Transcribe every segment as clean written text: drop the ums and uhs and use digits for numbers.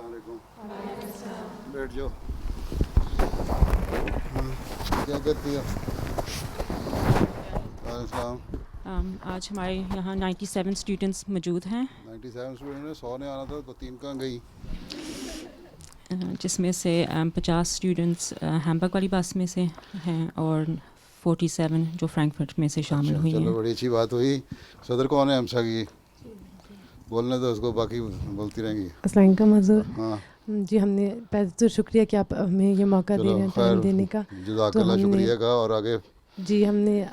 السلام علیکم. بیٹھ جاؤ. کیا کرتی ہو؟ وعلیکم السلام. آج ہمارے یہاں 97 اسٹوڈنٹس موجود ہیں 97 اسٹوڈنٹ نے 100 نے آنا تھا تو 3 کہاں گئی؟ جس میں سے 50 اسٹوڈنٹس ہیمبرگ والی بس میں سے ہیں اور 47 جو فرینکفرٹ میں سے شامل ہوئی ہیں. چلو بڑی اچھی بات ہوئی. صدر کون ہے ہمسا کی؟ بولنے تو اس کو باقی بولتی رہیں گی. السلام علیکم حضور. ہاں جی ہم نے پہلے تو شکریہ کہ آپ ہمیں یہ موقع دے رہے ہیں ٹائم دینے کا. جزاک تو اللہ. ہم نے شکریہ کا. اور آگے جی ہم نے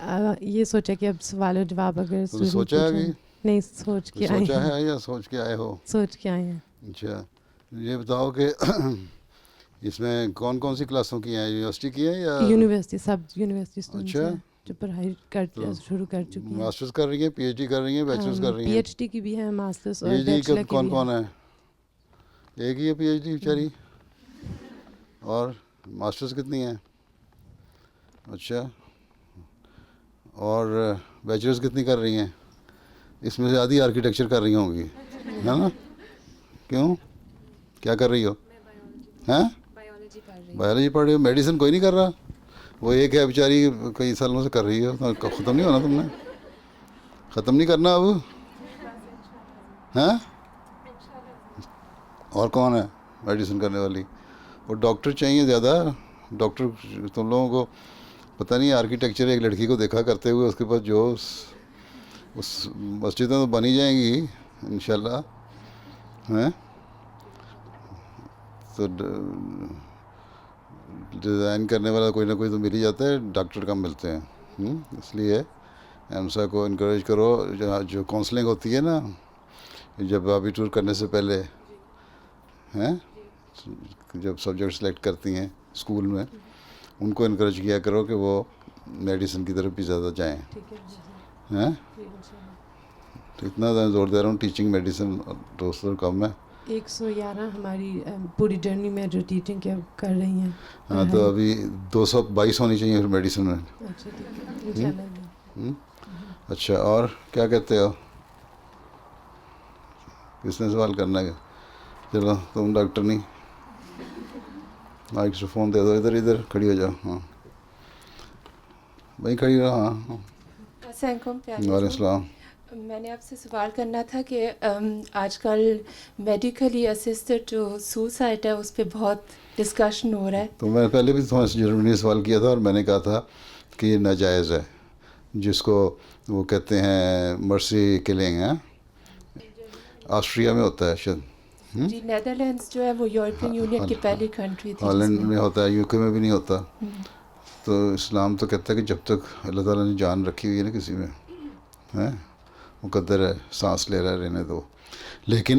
یہ سوچا کہ اب سوال و جواب اگر تم نے اسٹوڈنٹ سوچا ہے پوچھیں. ابھی؟ نہیں سوچ کے آئے سوچا ہیں. ہے یا سوچ کے آئے ہو؟ سوچ کے آئے ہیں. اچھا یہ بتاؤ کہ اس میں کون کون سی کلاسوں کی ہیں؟ یونیورسٹی کی ہیں یا یونیورسٹی سب یونیورسٹی اسٹوڈنٹس اچھا ہیں جو پڑھائی شروع کر چکی ہیں. ماسٹرز کر رہی ہیں، پی ایچ ڈی کر رہی ہیں، بیچلرز کر رہی پی ہیں؟ ایچ ڈی کی بھی ہے، ماسٹرس پی اور ایچ ڈی بیچلر کی کون بھی کون ہے. ہے؟ ایک ہی ہے پی ایچ ڈی بیچاری. اور ماسٹرز کتنی ہیں؟ اچھا. اور بیچلرز کتنی کر رہی ہیں؟ اس میں سے آدھی آرکیٹیکچر کر رہی ہوں گی ہے نا؟ کیوں کیا کر رہی ہو؟ ہیں بایولوجی پڑھ رہی ہو. میڈیسن کوئی نہیں کر رہا؟ وہ ایک ہے بیچاری کئی سالوں سے کر رہی ہے. ختم نہیں ہونا تم نے؟ ختم نہیں کرنا اب؟ ہیں اور کون ہے میڈیسن کرنے والی؟ اور ڈاکٹر چاہیے زیادہ. ڈاکٹر تم لوگوں کو پتہ نہیں. آرکیٹیکچر ایک لڑکی کو دیکھا کرتے ہوئے اس کے پاس جو اس مسجدیں تو بنی جائیں گی انشاءاللہ. ہیں تو ڈیزائن کرنے والا کوئی نہ کوئی تو مل ہی جاتا ہے. ڈاکٹر کم ملتے ہیں. اس لیے ایمسا کو انکریج کرو. جو کاؤنسلنگ ہوتی ہے نا جب ابھی ٹور کرنے سے پہلے ہیں جب سبجیکٹ سلیکٹ کرتی ہیں اسکول میں ان کو انکریج کیا کرو کہ وہ میڈیسن کی طرف بھی زیادہ جائیں. ہیں تو اتنا زور دے رہا ہوں ٹیچنگ میڈیسن دوستوں کم ہے. 111 ہماری پوری جرنی میں جو ٹیچنگ کر رہی ہیں. ہاں تو ابھی 222 ہونی چاہیے پھر میڈیسن میں. اچھا ٹھیک ہے انشاءاللہ. اچھا اور کیا کہتے ہو؟ کس نے سوال کرنا ہے؟ چلو تم ڈاکٹر نہیں. مائکروفون دے دو. ادھر کھڑی ہو جاؤ. ہاں بھائی کھڑی رہو. ہاں السلام علیکم. وعلیکم السلام. میں نے آپ سے سوال کرنا تھا کہ آج کل میڈیکلی اسسٹڈ جو سوسائڈ ہے اس پہ بہت ڈسکشن ہو رہا ہے. تو میں پہلے بھی تمہیں جرمنی نے سوال کیا تھا اور میں نے کہا تھا کہ یہ ناجائز ہے جس کو وہ کہتے ہیں مرسی کلنگ ہے. آسٹریا میں ہوتا ہے شاید. جی نیدرلینڈس جو ہے وہ یورپین یونین کی پہلی کنٹری تھی. ہالینڈ میں ہوتا ہے. یو کے میں بھی نہیں ہوتا. تو اسلام تو کہتا ہے کہ جب تک اللہ تعالیٰ نے جان رکھی ہوئی ہے نا کسی میں ہے مقدر ہے سانس لے رہا ہے رہنے دو. لیکن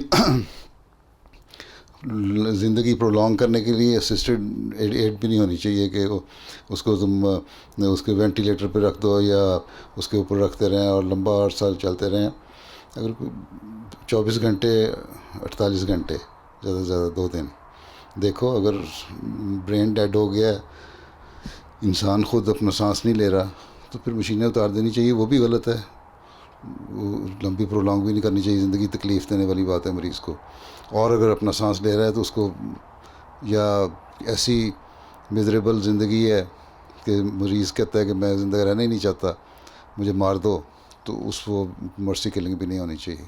زندگی پرولونگ کرنے کے لیے اسسٹڈ ایڈ بھی نہیں ہونی چاہیے کہ اس کو تم اس کے وینٹیلیٹر پہ رکھ دو یا اس کے اوپر رکھتے رہیں اور لمبا عرصہ چلتے رہیں. اگر 24 گھنٹے 48 گھنٹے زیادہ سے زیادہ 2 دن دیکھو. اگر برین ڈیڈ ہو گیا انسان خود اپنا سانس نہیں لے رہا تو پھر مشینیں اتار دینی چاہیے. وہ بھی غلط ہے. وہ لمبی پرولونگ بھی نہیں کرنی چاہیے. زندگی تکلیف دینے والی بات ہے مریض کو. اور اگر اپنا سانس لے رہا ہے تو اس کو یا ایسی میزریبل زندگی ہے کہ مریض کہتا ہے کہ میں زندہ رہنا ہی نہیں چاہتا مجھے مار دو تو اس کو مرسی کلنگ بھی نہیں ہونی چاہیے.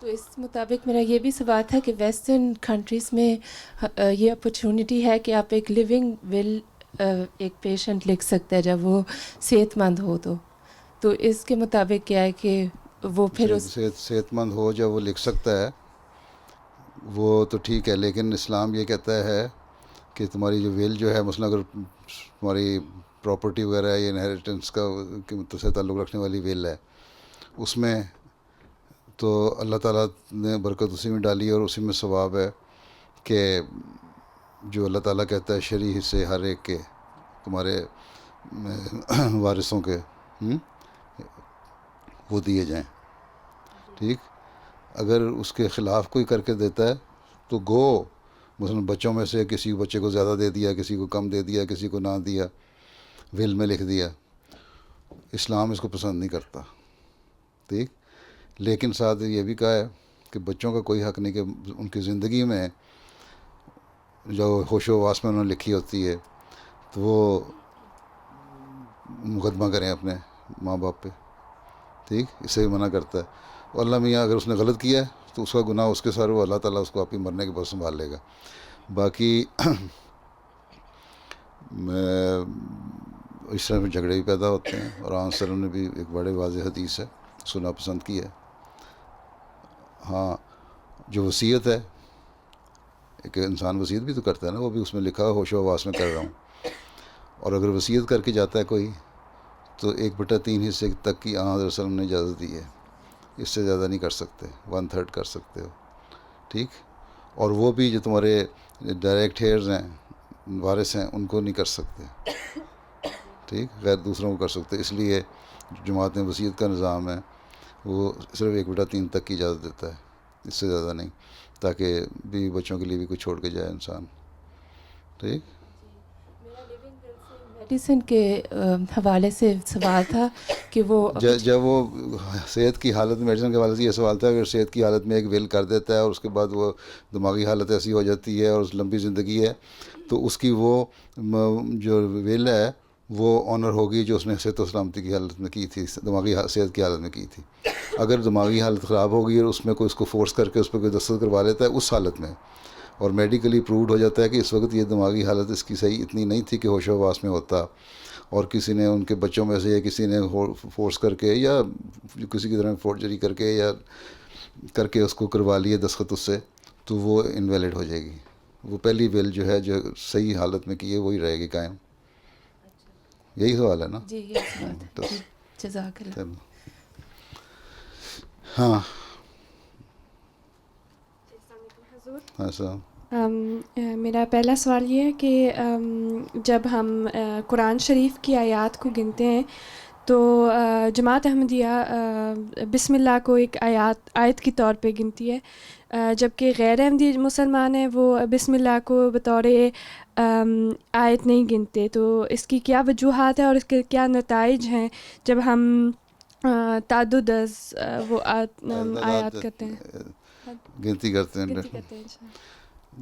تو اس مطابق میرا یہ بھی سوال تھا کہ ویسٹرن کنٹریز میں یہ اپرچونٹی ہے کہ آپ ایک لیونگ ول ایک پیشنٹ لکھ سکتا ہے جب وہ صحت مند ہو. تو اس کے مطابق کیا ہے کہ وہ پھر اس صحت مند ہو جب وہ لکھ سکتا ہے وہ تو ٹھیک ہے. لیکن اسلام یہ کہتا ہے کہ تمہاری جو ویل جو ہے مثلا اگر تمہاری پراپرٹی وغیرہ ہے یا انہیریٹنس کا سے تعلق رکھنے والی ویل ہے اس میں تو اللہ تعالیٰ نے برکت اسی میں ڈالی اور اسی میں ثواب ہے کہ جو اللہ تعالیٰ کہتا ہے شرعی حصے ہر ایک کے تمہارے وارثوں کے وہ دیے جائیں. ٹھیک. اگر اس کے خلاف کوئی کر کے دیتا ہے تو گو مثلا بچوں میں سے کسی بچے کو زیادہ دے دیا کسی کو کم دے دیا کسی کو نہ دیا ویل میں لکھ دیا. اسلام اس کو پسند نہیں کرتا. ٹھیک. لیکن ساتھ یہ بھی کہا ہے کہ کہ بچوں کا کوئی حق نہیں کہ ان کی زندگی میں جو ہوش و حواس میں انہوں نے لکھی ہوتی ہے تو وہ مقدمہ کریں اپنے ماں باپ پہ. ٹھیک، اس سے بھی منع کرتا ہے. اور اللہ میاں اگر اس نے غلط کیا ہے تو اس کا گناہ اس کے ساتھ وہ اللہ تعالیٰ اس کو آپ ہی مرنے کے بعد سنبھال لے گا. باقی اس طرح میں جھگڑے بھی پیدا ہوتے ہیں، اور آن سلم نے بھی ایک بڑے واضح حدیث ہے سنا پسند کی ہے. ہاں جو وصیت ہے، ایک انسان وصیت بھی تو کرتا ہے نا، وہ بھی اس میں لکھا ہوش و حواس میں کر رہا ہوں. اور اگر وصیت کر کے جاتا ہے کوئی تو 1/3 حصے تک کی آن حضرت وسلم نے اجازت دی ہے، اس سے زیادہ نہیں کر سکتے، 1/3 کر سکتے ہو. ٹھیک، اور وہ بھی جو تمہارے ڈائریکٹ ہیئرز ہیں، وارث ہیں، ان کو نہیں کر سکتے. ٹھیک، غیر دوسروں کو کر سکتے. اس لیے جماعت میں وصیت کا نظام ہے وہ صرف 1/3 تک کی اجازت دیتا ہے، اس سے زیادہ نہیں، تاکہ بیوی بچوں کے لیے بھی کچھ چھوڑ کے جائے انسان. ٹھیک. میڈیسن کے حوالے سے سوال تھا کہ وہ جب وہ صحت کی حالت، میڈیسن کے حوالے سے یہ سوال تھا، اگر صحت کی حالت میں ایک ول کر دیتا ہے اور اس کے بعد وہ دماغی حالت ایسی ہو جاتی ہے اور لمبی زندگی ہے تو اس کی وہ جو ول ہے وہ آنر ہوگی جو اس نے صحت و سلامتی کی حالت میں کی تھی، دماغی صحت کی حالت میں کی تھی. اگر دماغی حالت خراب ہوگی اور اس میں کوئی اس کو فورس کر کے اس پہ کوئی دستخط کروا لیتا ہے اس حالت میں، اور میڈیکلی پرووڈ ہو جاتا ہے کہ اس وقت یہ دماغی حالت اس کی صحیح اتنی نہیں تھی کہ ہوش و حواس میں ہوتا، اور کسی نے ان کے بچوں میں سے یا کسی نے فورس کر کے یا کسی کی طرح فورجری کر کے یا کر کے اس کو کروا لیے دستخط اس سے، تو وہ انویلڈ ہو جائے گی. وہ پہلی ول جو ہے جو صحیح حالت میں کی ہے وہی رہے گی قائم. یہی سوال ہے نا؟ جی یہ سوال ہے. تو جزاک اللہ. ہاں ایسا میرا پہلا سوال یہ ہے کہ جب ہم قرآن شریف کی آیات کو گنتے ہیں تو جماعت احمدیہ بسم اللہ کو ایک آیت کی طور پہ گنتی ہے، جبکہ غیر احمدی مسلمان ہیں وہ بسم اللہ کو بطور آیت نہیں گنتے. تو اس کی کیا وجوہات ہیں اور اس کے کیا نتائج ہیں جب ہم تعدد وہ آیات کرتے ہیں، گنتی کرتے ہیں؟ گنتی کرتے ہیں.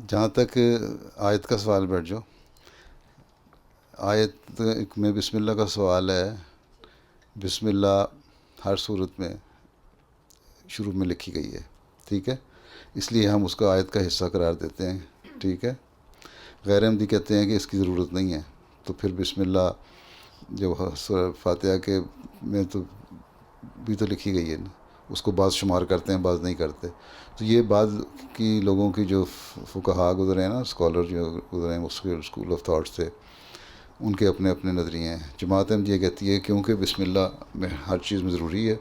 جہاں تک آیت کا سوال بیٹھ جاؤ، آیت میں بسم اللہ کا سوال ہے. بسم اللہ ہر صورت میں شروع میں لکھی گئی ہے، ٹھیک ہے، اس لیے ہم اس کا آیت کا حصہ قرار دیتے ہیں. ٹھیک ہے. غیر احمدی کہتے ہیں کہ اس کی ضرورت نہیں ہے، تو پھر بسم اللہ جب فاتحہ کے میں تو بھی تو لکھی گئی ہے نا، اس کو بعض شمار کرتے ہیں بعض نہیں کرتے. تو یہ بعض کی لوگوں کی جو فقہا گزرے ہیں نا، اسکالر جو گزرے ہیں اس کے اسکول آف تھاٹ سے، ان کے اپنے اپنے نظریے ہیں. جماعت احمدیہ یہ کہتی ہے کیونکہ بسم اللہ میں ہر چیز میں ضروری ہے،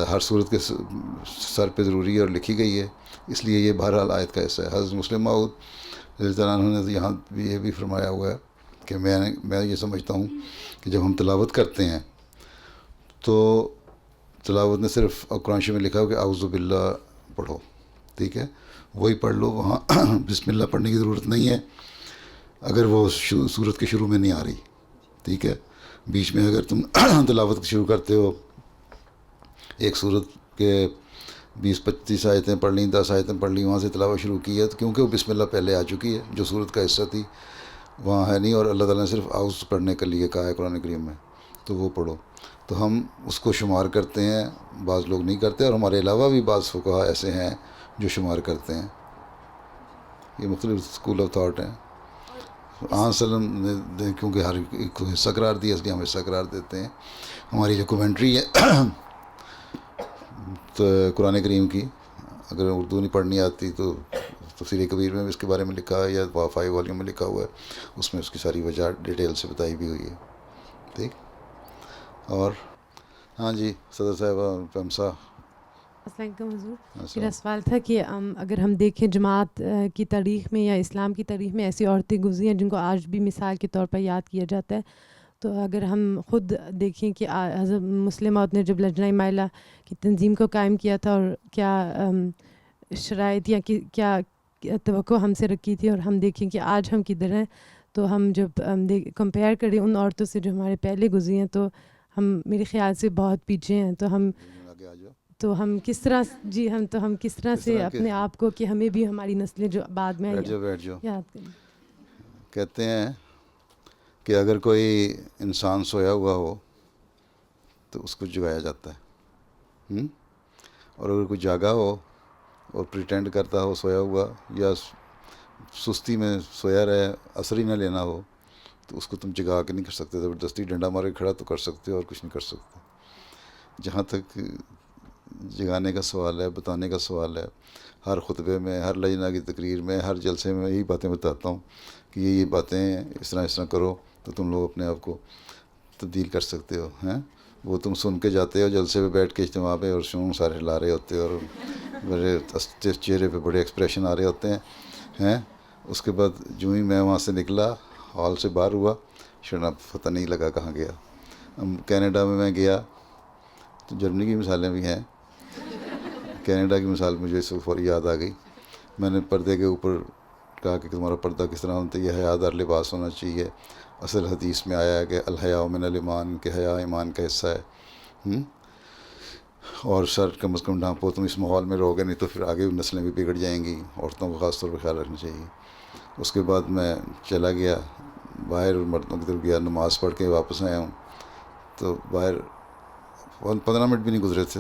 ہر صورت کے سر پہ ضروری ہے اور لکھی گئی ہے، اس لیے یہ بہرحال آیت کا حصہ ہے. حضرت مسلم موعود رضی اللہ عنہ نے یہاں بھی یہ بھی فرمایا ہوا ہے کہ میں یہ سمجھتا ہوں کہ جب ہم تلاوت کرتے ہیں تو تلاوت نے صرف قرآن شریف میں لکھا ہو کہ اعوذ باللہ پڑھو، ٹھیک ہے، وہی پڑھ لو، وہاں بسم اللہ پڑھنے کی ضرورت نہیں ہے اگر وہ صورت کے شروع میں نہیں آ رہی. ٹھیک ہے. بیچ میں اگر تم تلاوت شروع کرتے ہو، ایک صورت کے 20-25 آیتیں پڑھ لیں، 10 آیتیں پڑھ لیں، وہاں سے تلاوت شروع کی ہے، تو کیونکہ وہ بسم اللہ پہلے آ چکی ہے جو صورت کا حصہ تھی وہاں ہے نہیں، اور اللہ تعالیٰ نے صرف اعوذ پڑھنے کے لیے کہا ہے قرآن کریم میں، تو وہ پڑھو. تو ہم اس کو شمار کرتے ہیں، بعض لوگ نہیں کرتے، اور ہمارے علاوہ بھی بعض فقہا ایسے ہیں جو شمار کرتے ہیں. یہ مختلف اسکول آف تھاٹ ہیں. سلم نے کیونکہ ہر ایک کو حصہ قرار دیا، اس لیے ہم حصہ قرار دیتے ہیں. ہماری جو کومنٹری ہے تو قرآن کریم کی، اگر اردو نہیں پڑھنی آتی تو تفسیر کبیر میں بھی اس کے بارے میں لکھا ہے، یا 5 والیوم میں لکھا ہوا ہے، اس میں اس کی ساری وجہ ڈیٹیل سے بتائی بھی ہوئی ہے. ٹھیک. اور ہاں جی صدر صاحبہ پمسا. السلام علیکم حضور. میرا سوال تھا کہ اگر ہم دیکھیں جماعت کی تاریخ میں یا اسلام کی تاریخ میں ایسی عورتیں گزری ہیں جن کو آج بھی مثال کے طور پر یاد کیا جاتا ہے، تو اگر ہم خود دیکھیں کہ حضرت مسلم موعود نے جب لجنہ مائلہ کی تنظیم کو قائم کیا تھا اور کیا شرائط یا کیا توقع ہم سے رکھی تھی، اور ہم دیکھیں کہ آج ہم کدھر ہیں، تو ہم جب کمپیئر کریں ان عورتوں سے جو ہمارے پہلے گزری ہیں تو ہم میرے خیال سے بہت پیچھے ہیں. تو ہم کس طرح ہم کس طرح سے اپنے آپ کو کہ ہمیں بھی ہماری نسلیں جو بعد میں بیٹھ جاؤ یاد کریں. کہتے ہیں کہ اگر کوئی انسان سویا ہوا ہو تو اس کو جگایا جاتا ہے، اور اگر کوئی جاگا ہو اور پریٹینڈ کرتا ہو سویا ہوا یا سستی میں سویا رہے، اثر ہی نہ لینا ہو، تو اس کو تم جگا کے نہیں کر سکتے. زبردستی ڈنڈا مارے کھڑا تو کر سکتے ہو اور کچھ نہیں کر سکتے. جہاں تک جگانے کا سوال ہے، بتانے کا سوال ہے، ہر خطبے میں، ہر لجنہ کی تقریر میں، ہر جلسے میں یہی باتیں بتاتا ہوں کہ یہ باتیں ہیں، اس طرح کرو تو تم لوگ اپنے آپ کو تبدیل کر سکتے ہو. وہ تم سن کے جاتے ہو جلسے پہ بیٹھ کے اجتماع پہ، اور شون سارے ہلا رہے ہوتے اور میرے چہرے پہ بڑے ایکسپریشن آ رہے ہوتے ہیں. اس کے بعد جو ہی میں وہاں سے نکلا، ہال سے باہر ہوا، شراب پتہ نہیں لگا کہاں گیا. کینیڈا میں گیا تو جرمنی کی مثالیں بھی ہیں. کینیڈا کی مثال مجھے اس وقت فوری یاد آ گئی. میں نے پردے کے اوپر کہا کہ تمہارا پردہ کس طرح ہوتا ہے، یہ حیا دار لباس ہونا چاہیے. اصل حدیث میں آیا ہے کہ الحیاء من الایمان، کہ حیا ایمان کا حصہ ہے. اور سر کم از کم ڈھانپو. تم اس ماحول میں رہو گے نہیں تو پھر آگے نسلیں بھی بگڑ جائیں گی. عورتوں کو خاص طور پہ خیال رکھنا چاہیے. اس کے بعد میں چلا گیا باہر، مردوں کی طرف گیا، نماز پڑھ کے واپس آیا ہوں. تو باہر 15 منٹ بھی نہیں گزرے تھے،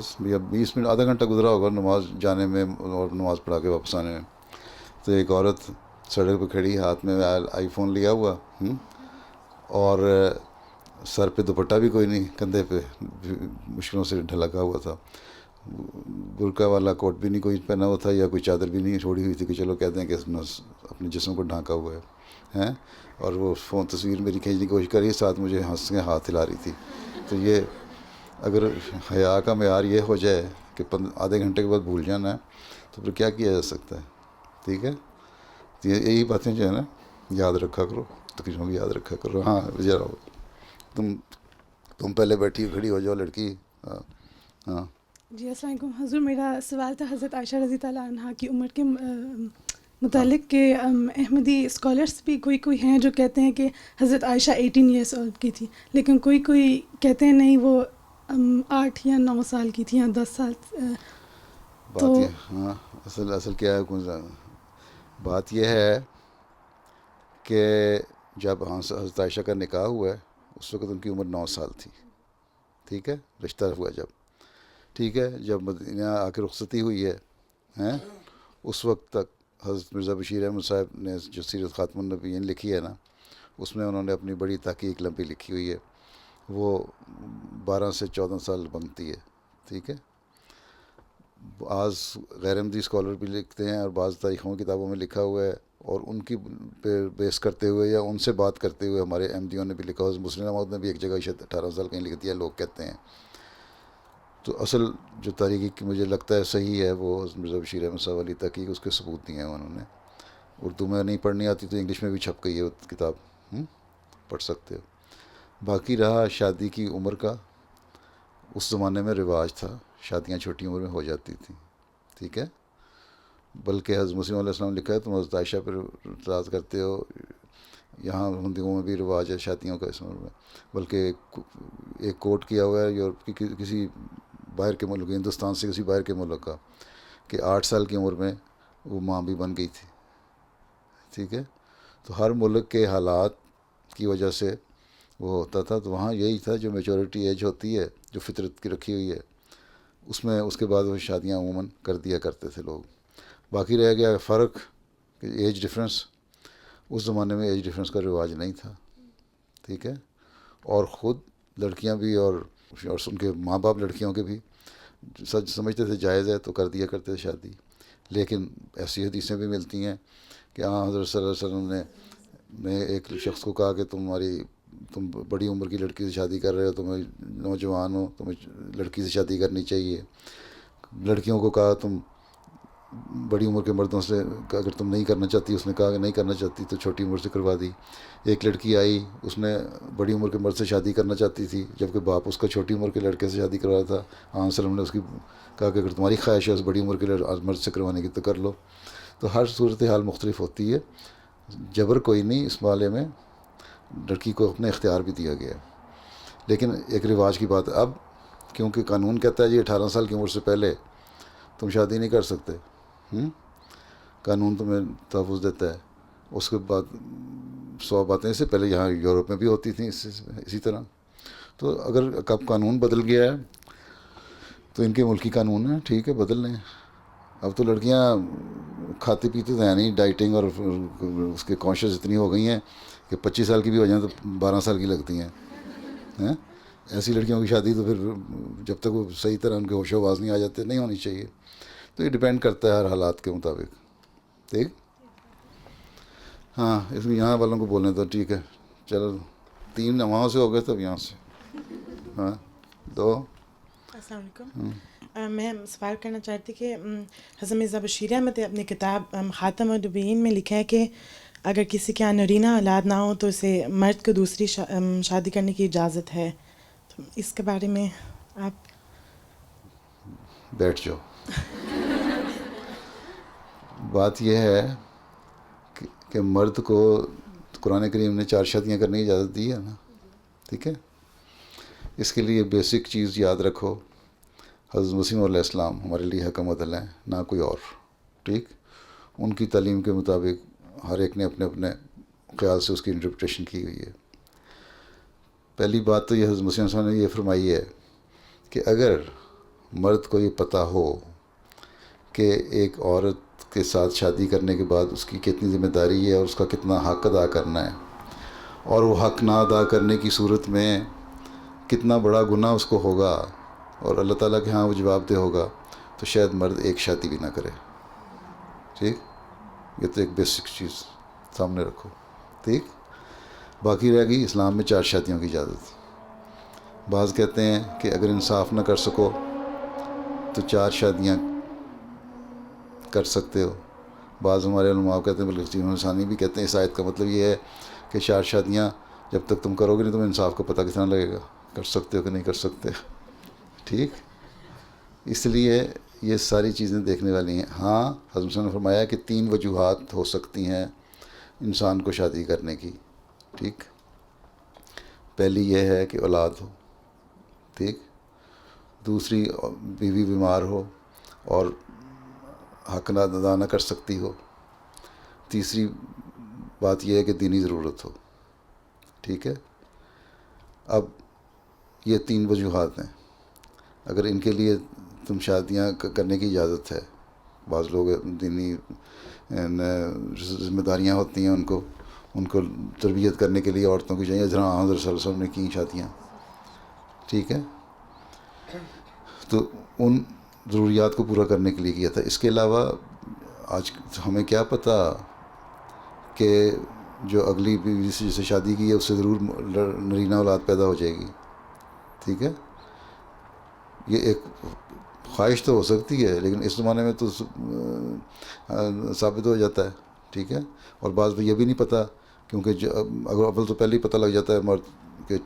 20 منٹ، آدھا گھنٹہ گزرا ہوگا نماز جانے میں اور نماز پڑھا کے واپس آنے میں. تو ایک عورت سڑک پہ کھڑی، ہاتھ میں آئی فون لیا ہوا، اور سر پہ دوپٹہ بھی کوئی نہیں، کندھے پہ مشکلوں سے ڈھلکا ہوا تھا. برقع والا کوٹ بھی نہیں کوئی پہنا ہوا تھا، یا کوئی چادر بھی نہیں چھوڑی ہوئی تھی کہ چلو کہتے ہیں کہ اپنے جسم کو ڈھانکا ہوا ہے. اور وہ فون تصویر میری کھینچنے کی کوشش کری، ساتھ مجھے ہنس کے ہاتھ ہلا رہی تھی. تو یہ اگر حیا کا معیار یہ ہو جائے کہ آدھے گھنٹے کے بعد بھول جانا ہے، تو پھر کیا کیا جا سکتا ہے. ٹھیک ہے، تو یہی باتیں جو ہے نا یاد رکھا کرو، تقریباً یاد رکھا کرو. ہاں ذرا تم پہلے بیٹھی کھڑی ہو جاؤ لڑکی. ہاں جی السلام علیکم حضور. میرا سوال تھا حضرت عائشہ رضی اللہ عنہا کی عمر کے متعلق کہ احمدی اسکالرس بھی کوئی ہیں جو کہتے ہیں کہ حضرت عائشہ 18 ایئرس اولڈ کی تھی، لیکن کوئی کہتے ہیں نہیں وہ 8 یا 9 سال کی تھی یا 10 سال. بات یہ ہاں اصل کیا ہے، بات یہ ہے کہ جب حضرت عائشہ کا نکاح ہوا ہے اس وقت ان کی عمر 9 سال تھی. ٹھیک ہے، رشتہ ہوا جب. ٹھیک ہے، جب مدینہ آ کے رخصتی ہوئی ہے اس وقت تک حضرت مرزا بشیر احمد صاحب نے جو سیرت خاتم النبیین لکھی ہے نا، اس میں انہوں نے اپنی بڑی تحقیق لمبی لکھی ہوئی ہے. وہ 12 سے 14 سال بنتی ہے. ٹھیک ہے، بعض غیر احمدی اسکالر بھی لکھتے ہیں اور بعض تاریخوں کتابوں میں لکھا ہوا ہے، اور ان کی پہ بیس کرتے ہوئے یا ان سے بات کرتے ہوئے ہمارے احمدیوں نے بھی لکھا. مسلم احمد نے بھی ایک جگہ شاید 18 سال کہیں لکھ دیا، لوگ کہتے ہیں. تو اصل جو تاریخ کی مجھے لگتا ہے صحیح ہے وہ مرزا بشیر احمد صاحب والی تحقیق، اس کے ثبوت دیے ہیں انہوں نے. اردو میں نہیں پڑھنی آتی تو انگلش میں بھی چھپ گئی ہے وہ کتاب، پڑھ سکتے ہو. باقی رہا شادی کی عمر کا، اس زمانے میں رواج تھا، شادیاں چھوٹی عمر میں ہو جاتی تھیں. ٹھیک ہے، بلکہ حضرت مسلم علیہ السلام لکھا ہے تم حضرت عائشہ پر اعتراض کرتے ہو. یہاں ہندوؤں میں بھی رواج ہے شادیوں کا اس عمر میں، بلکہ ایک کوٹ کیا ہوا ہے یورپ کی کسی باہر کے ملک، ہندوستان سے کسی باہر کے ملک کا، کہ 8 سال کی عمر میں وہ ماں بھی بن گئی تھی. ٹھیک ہے، تو ہر ملک کے حالات کی وجہ سے وہ ہوتا تھا. تو وہاں یہی تھا جو میچورٹی ایج ہوتی ہے جو فطرت کی رکھی ہوئی ہے اس میں، اس کے بعد وہ شادیاں عموماً کر دیا کرتے تھے لوگ. باقی رہ گیا فرق کہ ایج ڈفرینس. اس زمانے میں ایج ڈفرینس کا رواج نہیں تھا. ٹھیک ہے، اور خود لڑکیاں بھی اور ان کے ماں باپ لڑکیوں کے بھی سچ سمجھتے تھے جائز ہے تو کر دیا کرتے تھے شادی. لیکن ایسی حدیثیں بھی ملتی ہیں کہ حضرت صلی اللہ علیہ وسلم نے ایک شخص کو کہا کہ تم بڑی عمر کی لڑکی سے شادی کر رہے ہو، تمہیں نوجوان ہو، تمہیں لڑکی سے شادی کرنی چاہیے. لڑکیوں کو کہا تم بڑی عمر کے مردوں سے اگر تم نہیں کرنا چاہتی، اس نے کہا کہ نہیں کرنا چاہتی تو چھوٹی عمر سے کروا دی. ایک لڑکی آئی، اس نے بڑی عمر کے مرد سے شادی کرنا چاہتی تھی، جبکہ باپ اس کا چھوٹی عمر کے لڑکے سے شادی کروایا تھا. وسلم نے اس کی کہا کہ اگر تمہاری خواہش ہے اس بڑی عمر کے مرد سے کروانے کی تو کر لو. تو ہر صورت حال مختلف ہوتی ہے، جبر کوئی نہیں اس معاملے میں. لڑکی کو اپنے اختیار بھی دیا گیا ہے، لیکن ایک رواج کی بات اب کیونکہ قانون کہتا ہے جی 18 سال کی عمر سے پہلے تم شادی نہیں کر سکتے. قانون تمہیں تحفظ دیتا ہے. اس کے بعد 100 باتیں اس سے پہلے یہاں یورپ میں بھی ہوتی تھیں اسی طرح. تو اگر کب قانون بدل گیا ہے تو ان کے ملکی قانون ہیں, ٹھیک ہے بدل لیں. اب تو لڑکیاں کھاتی پیتی تو ہیں نہیں, ڈائٹنگ اور اس کے کانشیس اتنی ہو گئی ہیں کہ 25 سال کی بھی ہو جائیں تو 12 سال کی لگتی ہیں. ایسی لڑکیوں کی شادی تو پھر جب تک وہ صحیح طرح ان کے ہوش و آواز نہیں آ جاتے نہیں ہونی چاہیے. تو یہ ڈپینڈ کرتا ہے ہر حالات کے مطابق. ٹھیک, ہاں اس میں یہاں والوں کو بولنے تو ٹھیک ہے. چلو 3 وہاں سے ہو گئے تب یہاں سے. ہاں 2. السلام علیکم. میں سوال کرنا چاہتی کہ حضرت مرزا بشیر احمد نے اپنی کتاب خاتم النبیین میں لکھا ہے کہ اگر کسی کے یہاں نرینہ اولاد نہ ہو تو اسے مرد کو دوسری شادی کرنے کی اجازت ہے. تو اس کے بارے میں آپ بیٹھ جاؤ. بات یہ ہے کہ مرد کو قرآن کریم نے 4 شادیاں کرنے کی اجازت دی ہے نا. ٹھیک ہے, اس کے لیے بیسک چیز یاد رکھو, حضرت مسیح علیہ السلام ہمارے لیے حکم عدل ہیں, نہ کوئی اور. ٹھیک, ان کی تعلیم کے مطابق ہر ایک نے اپنے اپنے خیال سے اس کی انٹرپریٹیشن کی ہوئی ہے. پہلی بات تو یہ حضرت مسیح علیہ السلام نے یہ فرمائی ہے کہ اگر مرد کو یہ پتہ ہو کہ ایک عورت کے ساتھ شادی کرنے کے بعد اس کی کتنی ذمہ داری ہے اور اس کا کتنا حق ادا کرنا ہے, اور وہ حق نہ ادا کرنے کی صورت میں کتنا بڑا گناہ اس کو ہوگا اور اللہ تعالیٰ کے ہاں وہ جواب دہ ہوگا, تو شاید مرد ایک شادی بھی نہ کرے. ٹھیک, یہ تو ایک بیسک چیز سامنے رکھو. ٹھیک, باقی رہ گئی اسلام میں 4 شادیوں کی اجازت. بعض کہتے ہیں کہ اگر انصاف نہ کر سکو تو 4 شادیاں کر سکتے ہو. بعض ہمارے علماء کہتے ہیں, بلکہ جنہوں ثانی بھی کہتے ہیں اس آیت کا مطلب یہ ہے کہ 4 شادیاں جب تک تم کرو گے نہیں تمہیں انصاف کا پتہ کتنا لگے گا, کر سکتے ہو کہ نہیں کر سکتے. ٹھیک, اس لیے یہ ساری چیزیں دیکھنے والی ہیں. ہاں حضرت نے فرمایا کہ 3 وجوہات ہو سکتی ہیں انسان کو شادی کرنے کی. ٹھیک, پہلی یہ ہے کہ اولاد ہو. ٹھیک, دوسری بیوی بیمار ہو اور حق نہ ادا نہ کر سکتی ہو. تیسری بات یہ ہے کہ دینی ضرورت ہو. ٹھیک ہے, اب یہ 3 وجوہات ہیں. اگر ان کے لیے تم شادیاں کرنے کی اجازت ہے, بعض لوگ دینی ذمہ داریاں ہوتی ہیں ان کو تربیت کرنے کے لیے عورتوں کی چاہیے, جہاں حضرت صلی اللہ علیہ وسلم نے کی شادیاں. ٹھیک ہے, تو ان ضروریات کو پورا کرنے کے لیے کیا تھا. اس کے علاوہ آج ہمیں کیا پتہ کہ جو اگلی بیوی سے جسے شادی کی ہے اس سے ضرور نرینہ اولاد پیدا ہو جائے گی. ٹھیک ہے, یہ ایک خواہش تو ہو سکتی ہے لیکن اس زمانے میں تو ثابت ہو جاتا ہے. ٹھیک ہے, اور بعض یہ بھی نہیں پتہ, کیونکہ اگر اول تو پہلے ہی پتہ لگ جاتا ہے مرد کے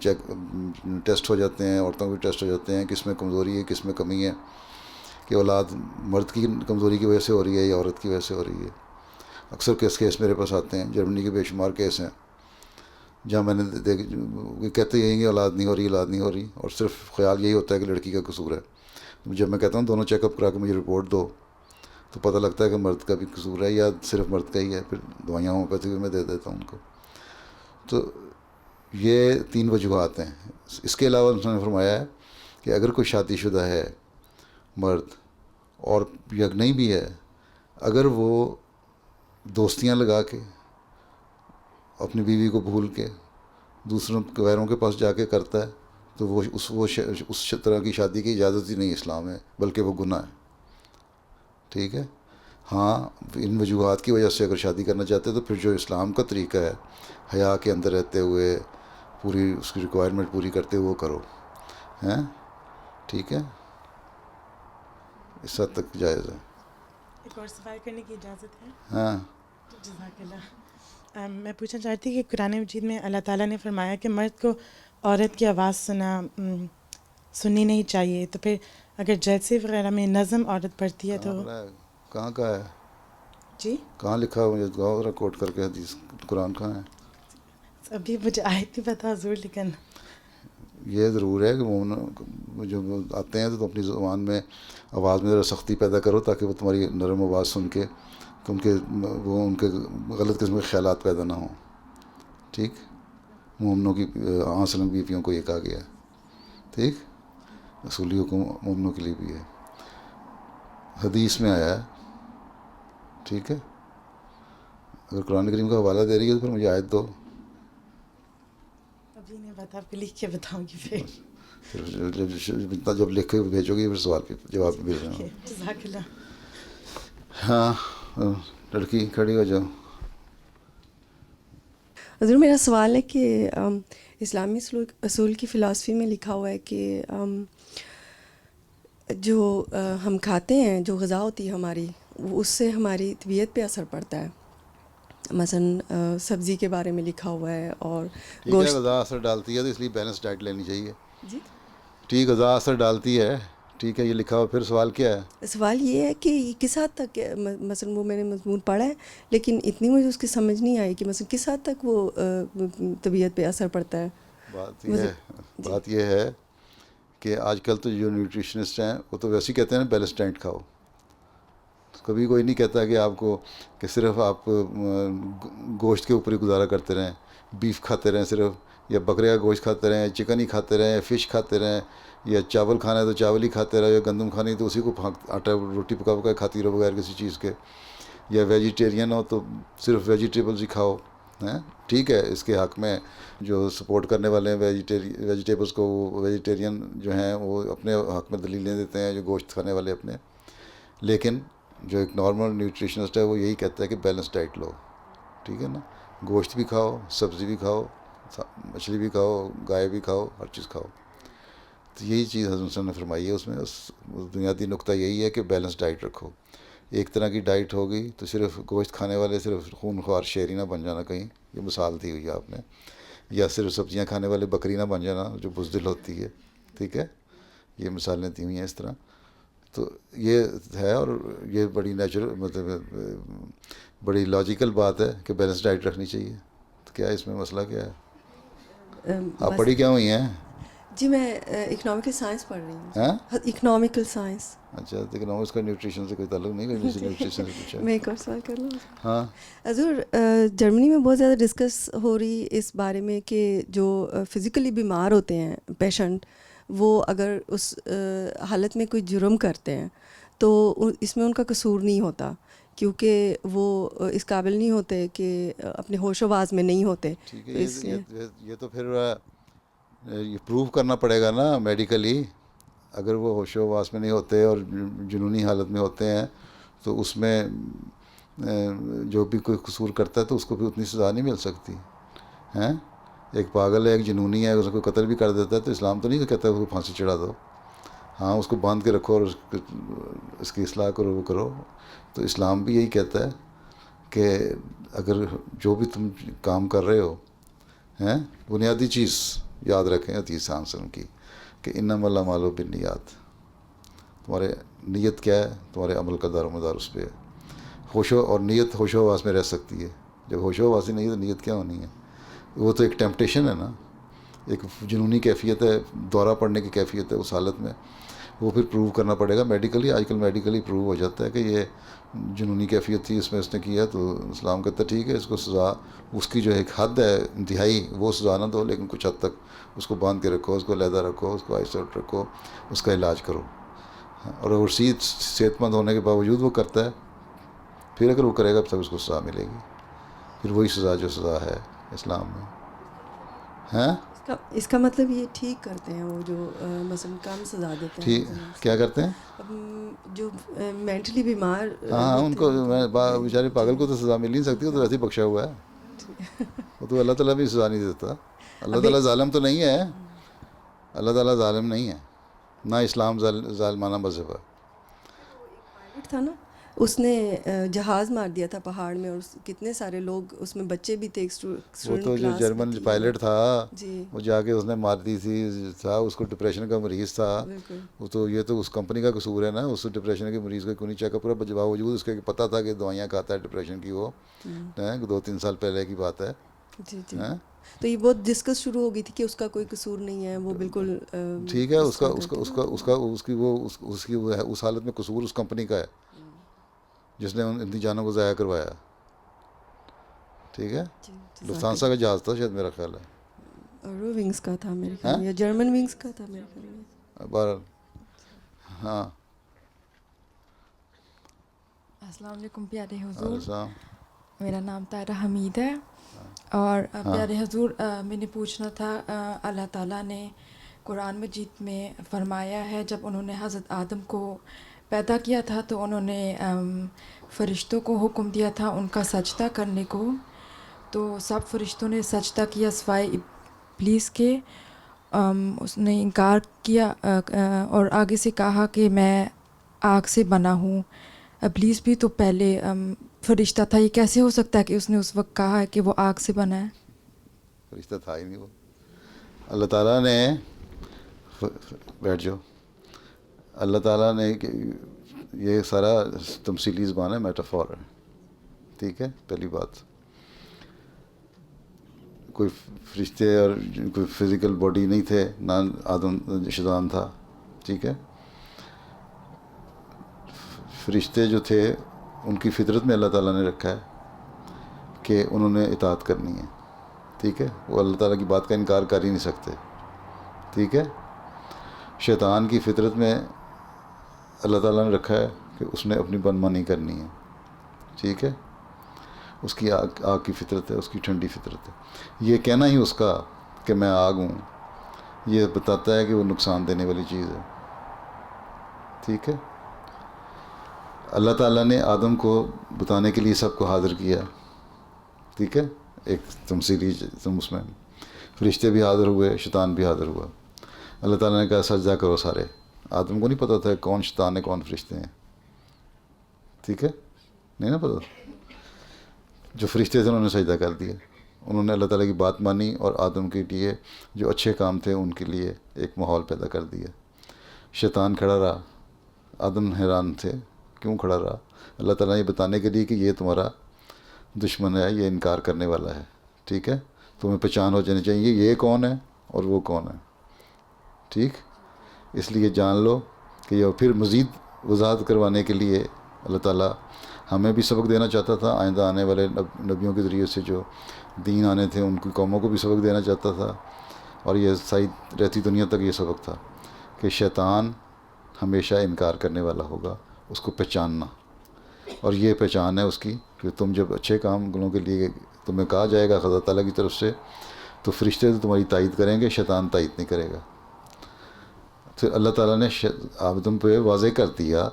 ٹیسٹ ہو جاتے ہیں, عورتوں کے ٹیسٹ ہو جاتے ہیں, کس میں کمزوری ہے کس میں کمی ہے, کہ اولاد مرد کی کمزوری کی وجہ سے ہو رہی ہے یا عورت کی وجہ سے ہو رہی ہے. اکثر کیس میرے پاس آتے ہیں, جرمنی کے بے شمار کیس ہیں جہاں میں نے کہتے ہیں کہ اولاد نہیں ہو رہی اور صرف خیال یہی ہوتا ہے کہ لڑکی کا قصور ہے. جب میں کہتا ہوں دونوں چیک اپ کرا کے مجھے رپورٹ دو تو پتہ لگتا ہے کہ مرد کا بھی قصور ہے یا صرف مرد کا ہی ہے. پھر دوائیاں ہومیوپیتھی میں دے دیتا ہوں ان کو. تو یہ 3 وجوہات ہیں. اس کے علاوہ انہوں نے فرمایا ہے کہ اگر کوئی شادی شدہ ہے مرد اور یا نہیں بھی ہے, اگر وہ دوستیاں لگا کے اپنی بیوی کو بھول کے دوسروں غیروں کے پاس جا کے کرتا ہے تو وہ اس طرح کی شادی کی اجازت ہی نہیں اسلام میں, بلکہ وہ گناہ ہے. ٹھیک ہے, ہاں ان وجوہات کی وجہ سے اگر شادی کرنا چاہتے ہیں تو پھر جو اسلام کا طریقہ ہے حیا کے اندر رہتے ہوئے پوری اس کی ریکوائرمنٹ پوری کرتے ہوئے وہ کرو. ہیں, ٹھیک ہے, اس حد تک جائز ہے. ایک اور سوال کرنے کی اجازت ہے؟ ہاں, جزاک اللہ. میں پوچھنا چاہتی کہ قرآن مجید میں اللہ تعالیٰ نے فرمایا کہ مرد کو عورت کی آواز سننی نہیں چاہیے, تو پھر اگر جیسے وغیرہ میں نظم عورت پڑھتی ہے تو کہاں کا ہے؟ جی کہاں لکھا ہے؟ مجھے ذرا کوٹ کر کے حدیث قرآن کہاں ہے؟ ابھی مجھے آیت نہیں پتہ حضور, لیکن یہ ضرور ہے کہ مومن جو آتے ہیں تو اپنی زبان میں آواز میں ذرا سختی پیدا کرو تاکہ وہ تمہاری نرم آواز سن کے کہ ان کے غلط قسم کے خیالات پیدا نہ ہوں. ٹھیک, مومنوں کی آنسلنگ بیویوں کو یہ کہا گیا ہے. ٹھیک, اصولی حکم مومنوں کے لیے بھی ہے, حدیث میں آیا ہے. ٹھیک ہے, اگر قرآن کریم کا حوالہ دے رہی ہے تو پھر مجھے آیت دو. ابھی نہیں بات آپ کو لکھ کے بتاؤں گی پھر جب لکھ کے بھیجو گی پھر سوال پہ جواب پہ بھیجنا. جزاک اللہ. ہاں, لڑکی کھڑی ہو جاؤ. حضور میرا سوال ہے کہ اسلامی اصول کی فلاسفی میں لکھا ہوا ہے کہ جو ہم کھاتے ہیں, جو غذا ہوتی ہے ہماری, اس سے ہماری طبیعت پہ اثر پڑتا ہے. مثلا سبزی کے بارے میں لکھا ہوا ہے اور گوشت. غذا اثر ڈالتی ہے تو اس لیے بیلنس ڈائٹ لینی چاہیے. جی ٹھیک, غذا اثر ڈالتی ہے. ٹھیک ہے, یہ لکھا ہوا. پھر سوال کیا ہے؟ سوال یہ ہے کہ کس حد تک, مثلا وہ میں نے مضمون پڑھا ہے لیکن اتنی مجھے اس کی سمجھ نہیں آئی کہ مثلا کس حد تک وہ طبیعت پہ اثر پڑتا ہے. بات یہ ہے کہ آج کل تو جو نیوٹریشنسٹ ہیں وہ تو ویسے ہی کہتے ہیں نا بیلنس ڈائٹ کھاؤ. کبھی کوئی نہیں کہتا کہ آپ کو کہ صرف آپ گوشت کے اوپر ہی گزارا کرتے رہیں, بیف کھاتے رہیں صرف, یا بکرے کا گوشت کھاتے رہیں, چکن ہی کھاتے رہیں, فش کھاتے رہیں, یا چاول کھانا ہے تو چاول ہی کھاتے رہو, یا گندم کھانی تو اسی کو آٹا روٹی پکا پکا کھاتی رہو بغیر کسی چیز کے, یا ویجیٹیرین ہو تو صرف ویجیٹیبلز ہی کھاؤ. ہیں, ٹھیک ہے, اس کے حق میں جو سپورٹ کرنے والے ہیں ویجیٹیبلز کو, وہ ویجیٹیرین جو ہیں وہ اپنے حق میں دلیلیں دیتے ہیں, جو گوشت کھانے والے اپنے. لیکن جو ایک نارمل نیوٹریشنسٹ ہے وہ یہی کہتا ہے کہ بیلنس ڈائٹ لو. ٹھیک ہے نا, گوشت بھی کھاؤ, سبزی بھی کھاؤ, مچھلی بھی کھاؤ, گائے بھی کھاؤ, ہر چیز کھاؤ. تو یہی چیز حضرت صلی اللہ علیہ وسلم نے فرمائی ہے. اس میں بنیادی نقطہ یہی ہے کہ بیلنس ڈائٹ رکھو. ایک طرح کی ڈائٹ ہوگی تو صرف گوشت کھانے والے صرف خون خوار شہری نہ بن جانا کہیں, یہ مثال دی ہوئی ہے آپ نے, یا صرف سبزیاں کھانے والے بکری نہ بن جانا جو بزدل ہوتی ہے. ٹھیک ہے, یہ مثالیں دی ہوئی ہیں اس طرح. تو یہ ہے, اور یہ بڑی نیچرل مطلب بڑی لاجیکل بات ہے کہ بیلنس ڈائٹ رکھنی چاہیے. تو کیا اس میں مسئلہ کیا ہے؟ آپ پڑھی کیا ہوئی ہیں؟ جی میں اکنامکل سائنس پڑھ رہی ہوں. Economical science. اچھا, تو اکنامکس کا نیوٹریشن سے کوئی تعلق نہیں ہے؟ نیوٹریشن سے پوچھا. میں ایک اور سوال کر لوں. ہاں حضور, جرمنی میں بہت زیادہ ڈسکس ہو رہی اس بارے میں کہ جو فزیکلی بیمار ہوتے ہیں پیشنٹ, وہ اگر اس حالت میں کوئی جرم کرتے ہیں تو اس میں ان کا قصور نہیں ہوتا, کیونکہ وہ اس قابل نہیں ہوتے کہ اپنے ہوش و واس میں نہیں ہوتے. ٹھیک ہے, یہ تو پھر یہ پروو کرنا پڑے گا نا میڈیکلی. اگر وہ ہوش و واس میں نہیں ہوتے اور جنونی حالت میں ہوتے ہیں تو اس میں جو بھی کوئی قصور کرتا ہے تو اس کو بھی اتنی سزا نہیں مل سکتی ہیں. ایک پاگل ہے, ایک جنونی ہے, اس کو قتل بھی کر دیتا ہے تو اسلام تو نہیں کہتا ہے اس کو پھانسی چڑھا دو. ہاں, اس کو باندھ کے رکھو اور اس کی اصلاح کرو, وہ کرو. تو اسلام بھی یہی کہتا ہے کہ اگر جو بھی تم کام کر رہے ہو ہیں, بنیادی چیز یاد رکھیں حدیث صلی اللہ علیہ وسلم کی کہ انما الاعمال بالنیات. تمہارے نیت کیا ہے, تمہارے عمل کا دار و مدار اس پہ ہے. اور نیت ہوش و واس میں رہ سکتی ہے. جب ہوش و واس ہی نہیں ہے تو نیت کیا ہونی ہے؟ وہ تو ایک ٹیمپٹیشن ہے نا, ایک جنونی کیفیت ہے, دورہ پڑنے کی کیفیت ہے اس حالت میں. وہ پھر پروو کرنا پڑے گا میڈیکلی. آج کل میڈیکلی پروو ہو جاتا ہے کہ یہ جنونی کیفیت تھی, اس میں اس نے کیا. تو اسلام کہتا ہے ٹھیک ہے, اس کو سزا, اس کی جو ایک حد ہے انتہائی, وہ سزا نہ دو, لیکن کچھ حد تک اس کو باندھ کے رکھو, اس کو علیحدہ رکھو, اس کو آئسولیٹ رکھو, اس کا علاج کرو. اور اگر صحت مند ہونے کے باوجود وہ کرتا ہے, پھر اگر وہ کرے گا تب اس کو سزا ملے گی. پھر وہی سزا جو سزا ہے اسلام میں. ہیں, اس کا مطلب یہ ٹھیک کرتے ہیں وہ جو مثلا کم سزا دیتے ہیں. ٹھیک کیا کرتے ہیں؟ جو مینٹلی بیمار. ہاں, ان کو بیچارے پاگل کو تو سزا مل نہیں سکتی, وہ تو ویسے ہی بخشا ہوا ہے. وہ تو اللہ تعالیٰ بھی سزا نہیں دیتا. اللہ تعالیٰ ظالم تو نہیں ہے, اللہ تعالیٰ ظالم نہیں ہے, نہ اسلام ظالمانہ مذہب ہے. پائلٹ تھا نا, اس نے جہاز مار دیا تھا پہاڑ میں, اور کتنے سارے لوگ اس میں بچے بھی تھے. وہ تو جو جرمن پائلٹ تھا, جی, وہ جا کے اس نے مار دی تھی, تھا اس کو ڈپریشن کا مریض تھا. وہ تو یہ تو اس کمپنی کا قصور ہے نا, اس ڈپریشن کے مریض کا کیوں نہیں چیک اپ کرا, باوجود اس کے پتہ تھا کہ دوائیاں کھاتا ہے ڈپریشن کی. وہ 2-3 سال پہلے کی بات ہے. جی جی. تو یہ بہت ڈسکس شروع ہو گئی تھی کہ اس کا کوئی قصور نہیں ہے, وہ بالکل ٹھیک ہے, اس کی اس حالت میں قصور اس کمپنی کا ہے جس نے اتنی جانوں کو ضائع کروایا. ٹھیک ہے, لفتھانسا کا جہاز تھا شاید, میرا خیال ہے, اور وہ ونگس کا تھا میرے خیال میں, یا جرمن ونگس کا تھا میرے خیال میں. بہرحال ہاں. السلام علیکم پیارے حضور, میرا نام طاہرہ حمید ہے. اور پیارے حضور, میں نے پوچھنا تھا, اللہ تعالیٰ نے قرآن مجید میں فرمایا ہے جب انہوں نے حضرت آدم کو پیدا کیا تھا تو انہوں نے فرشتوں کو حکم دیا تھا ان کا سجدہ کرنے کو, تو سب فرشتوں نے سجدہ کیا سوائے ابلیس کے. اس نے انکار کیا اور آگے سے کہا کہ میں آگ سے بنا ہوں. ابلیس بھی تو پہلے فرشتہ تھا, یہ کیسے ہو سکتا ہے کہ اس نے اس وقت کہا ہے کہ وہ آگ سے بنا ہے؟ فرشتہ تھا ہی نہیں وہ. اللہ تعالیٰ نے, بیٹھ جاؤ, اللہ تعالیٰ نے, یہ سارا تمثیلی زبان ہے, میٹافور ہے. ٹھیک ہے, پہلی بات, کوئی فرشتے اور کوئی فزیکل باڈی نہیں تھے, نہ آدم شیطان تھا. ٹھیک ہے, فرشتے جو تھے ان کی فطرت میں اللہ تعالیٰ نے رکھا ہے کہ انہوں نے اطاعت کرنی ہے. ٹھیک ہے, وہ اللہ تعالیٰ کی بات کا انکار کر ہی نہیں سکتے. ٹھیک ہے, شیطان کی فطرت میں اللہ تعالیٰ نے رکھا ہے کہ اس نے اپنی منمانی کرنی ہے. ٹھیک ہے, اس کی آگ کی فطرت ہے, اس کی ٹھنڈی فطرت ہے. یہ کہنا ہی اس کا کہ میں آگ ہوں, یہ بتاتا ہے کہ وہ نقصان دینے والی چیز ہے. ٹھیک ہے, اللہ تعالیٰ نے آدم کو بتانے کے لیے سب کو حاضر کیا. ٹھیک ہے, ایک تمثیلی اس میں فرشتے بھی حاضر ہوئے, شیطان بھی حاضر ہوا. اللہ تعالیٰ نے کہا سجدہ کرو سارے. آدم کو نہیں پتہ تھا کون شیطان ہے کون فرشتے ہیں. ٹھیک ہے, نہیں نا پتہ. جو فرشتے تھے انہوں نے سجدہ کر دیا, انہوں نے اللہ تعالیٰ کی بات مانی اور آدم کے لیے جو اچھے کام تھے ان کے لیے ایک ماحول پیدا کر دیا. شیطان کھڑا رہا, آدم حیران تھے کیوں کھڑا رہا. اللہ تعالیٰ نے یہ بتانے کے لیے کہ یہ تمہارا دشمن ہے, یہ انکار کرنے والا ہے. ٹھیک ہے, تمہیں پہچان ہو جانی چاہیے یہ کون ہے اور وہ کون ہے. ٹھیک, اس لیے جان لو کہ یہ. پھر مزید وضاحت کروانے کے لیے اللہ تعالیٰ ہمیں بھی سبق دینا چاہتا تھا, آئندہ آنے والے نبیوں کے ذریعے سے جو دین آنے تھے ان کی قوموں کو بھی سبق دینا چاہتا تھا. اور یہ صحیح رہتی دنیا تک یہ سبق تھا کہ شیطان ہمیشہ انکار کرنے والا ہوگا, اس کو پہچاننا. اور یہ پہچان ہے اس کی کہ تم جب اچھے کاموں کے لیے تمہیں کہا جائے گا خدا تعالیٰ کی طرف سے تو فرشتے تو تمہاری تائید کریں گے, شیطان تائید نہیں کرے گا. پھر اللہ تعالیٰ نے آدم پہ واضح کر دیا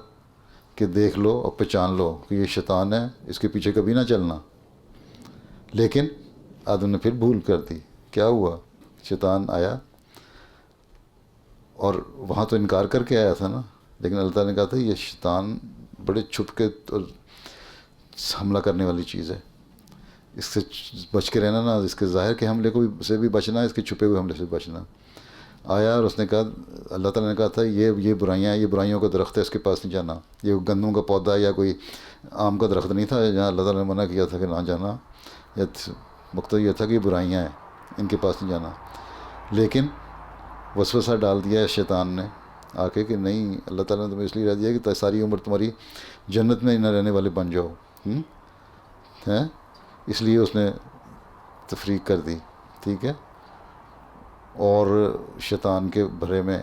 کہ دیکھ لو اور پہچان لو کہ یہ شیطان ہے, اس کے پیچھے کبھی نہ چلنا. لیکن آدم نے پھر بھول کر دی. کیا ہوا, شیطان آیا اور وہاں تو انکار کر کے آیا تھا نا, لیکن اللہ تعالیٰ نے کہا تھا یہ شیطان بڑے چھپ کے حملہ کرنے والی چیز ہے, اس سے بچ کے رہنا نا, اس کے ظاہر کے حملے کو سے بھی بچنا, اس کے چھپے ہوئے حملے سے بچنا. آیا اور اس نے کہا, اللہ تعالیٰ نے کہا تھا یہ برائیاں ہیں, یہ برائیوں کا درخت ہے, اس کے پاس نہیں جانا. یہ گندم کا پودا یا کوئی آم کا درخت نہیں تھا جہاں اللہ تعالیٰ نے منع کیا تھا کہ نہ جانا, یا مقتضی یہ تھا کہ یہ برائیاں ہیں, ان کے پاس نہیں جانا. لیکن وسوسہ ڈال دیا شیطان نے آ کے کہ نہیں, اللہ تعالیٰ نے تمہیں اس لیے رہ دیا کہ ساری عمر تمہاری جنت میں نہ رہنے والے بن جاؤ. ہیں, اس لیے اس نے تفریق کر دی. ٹھیک ہے, اور شیطان کے بھرے میں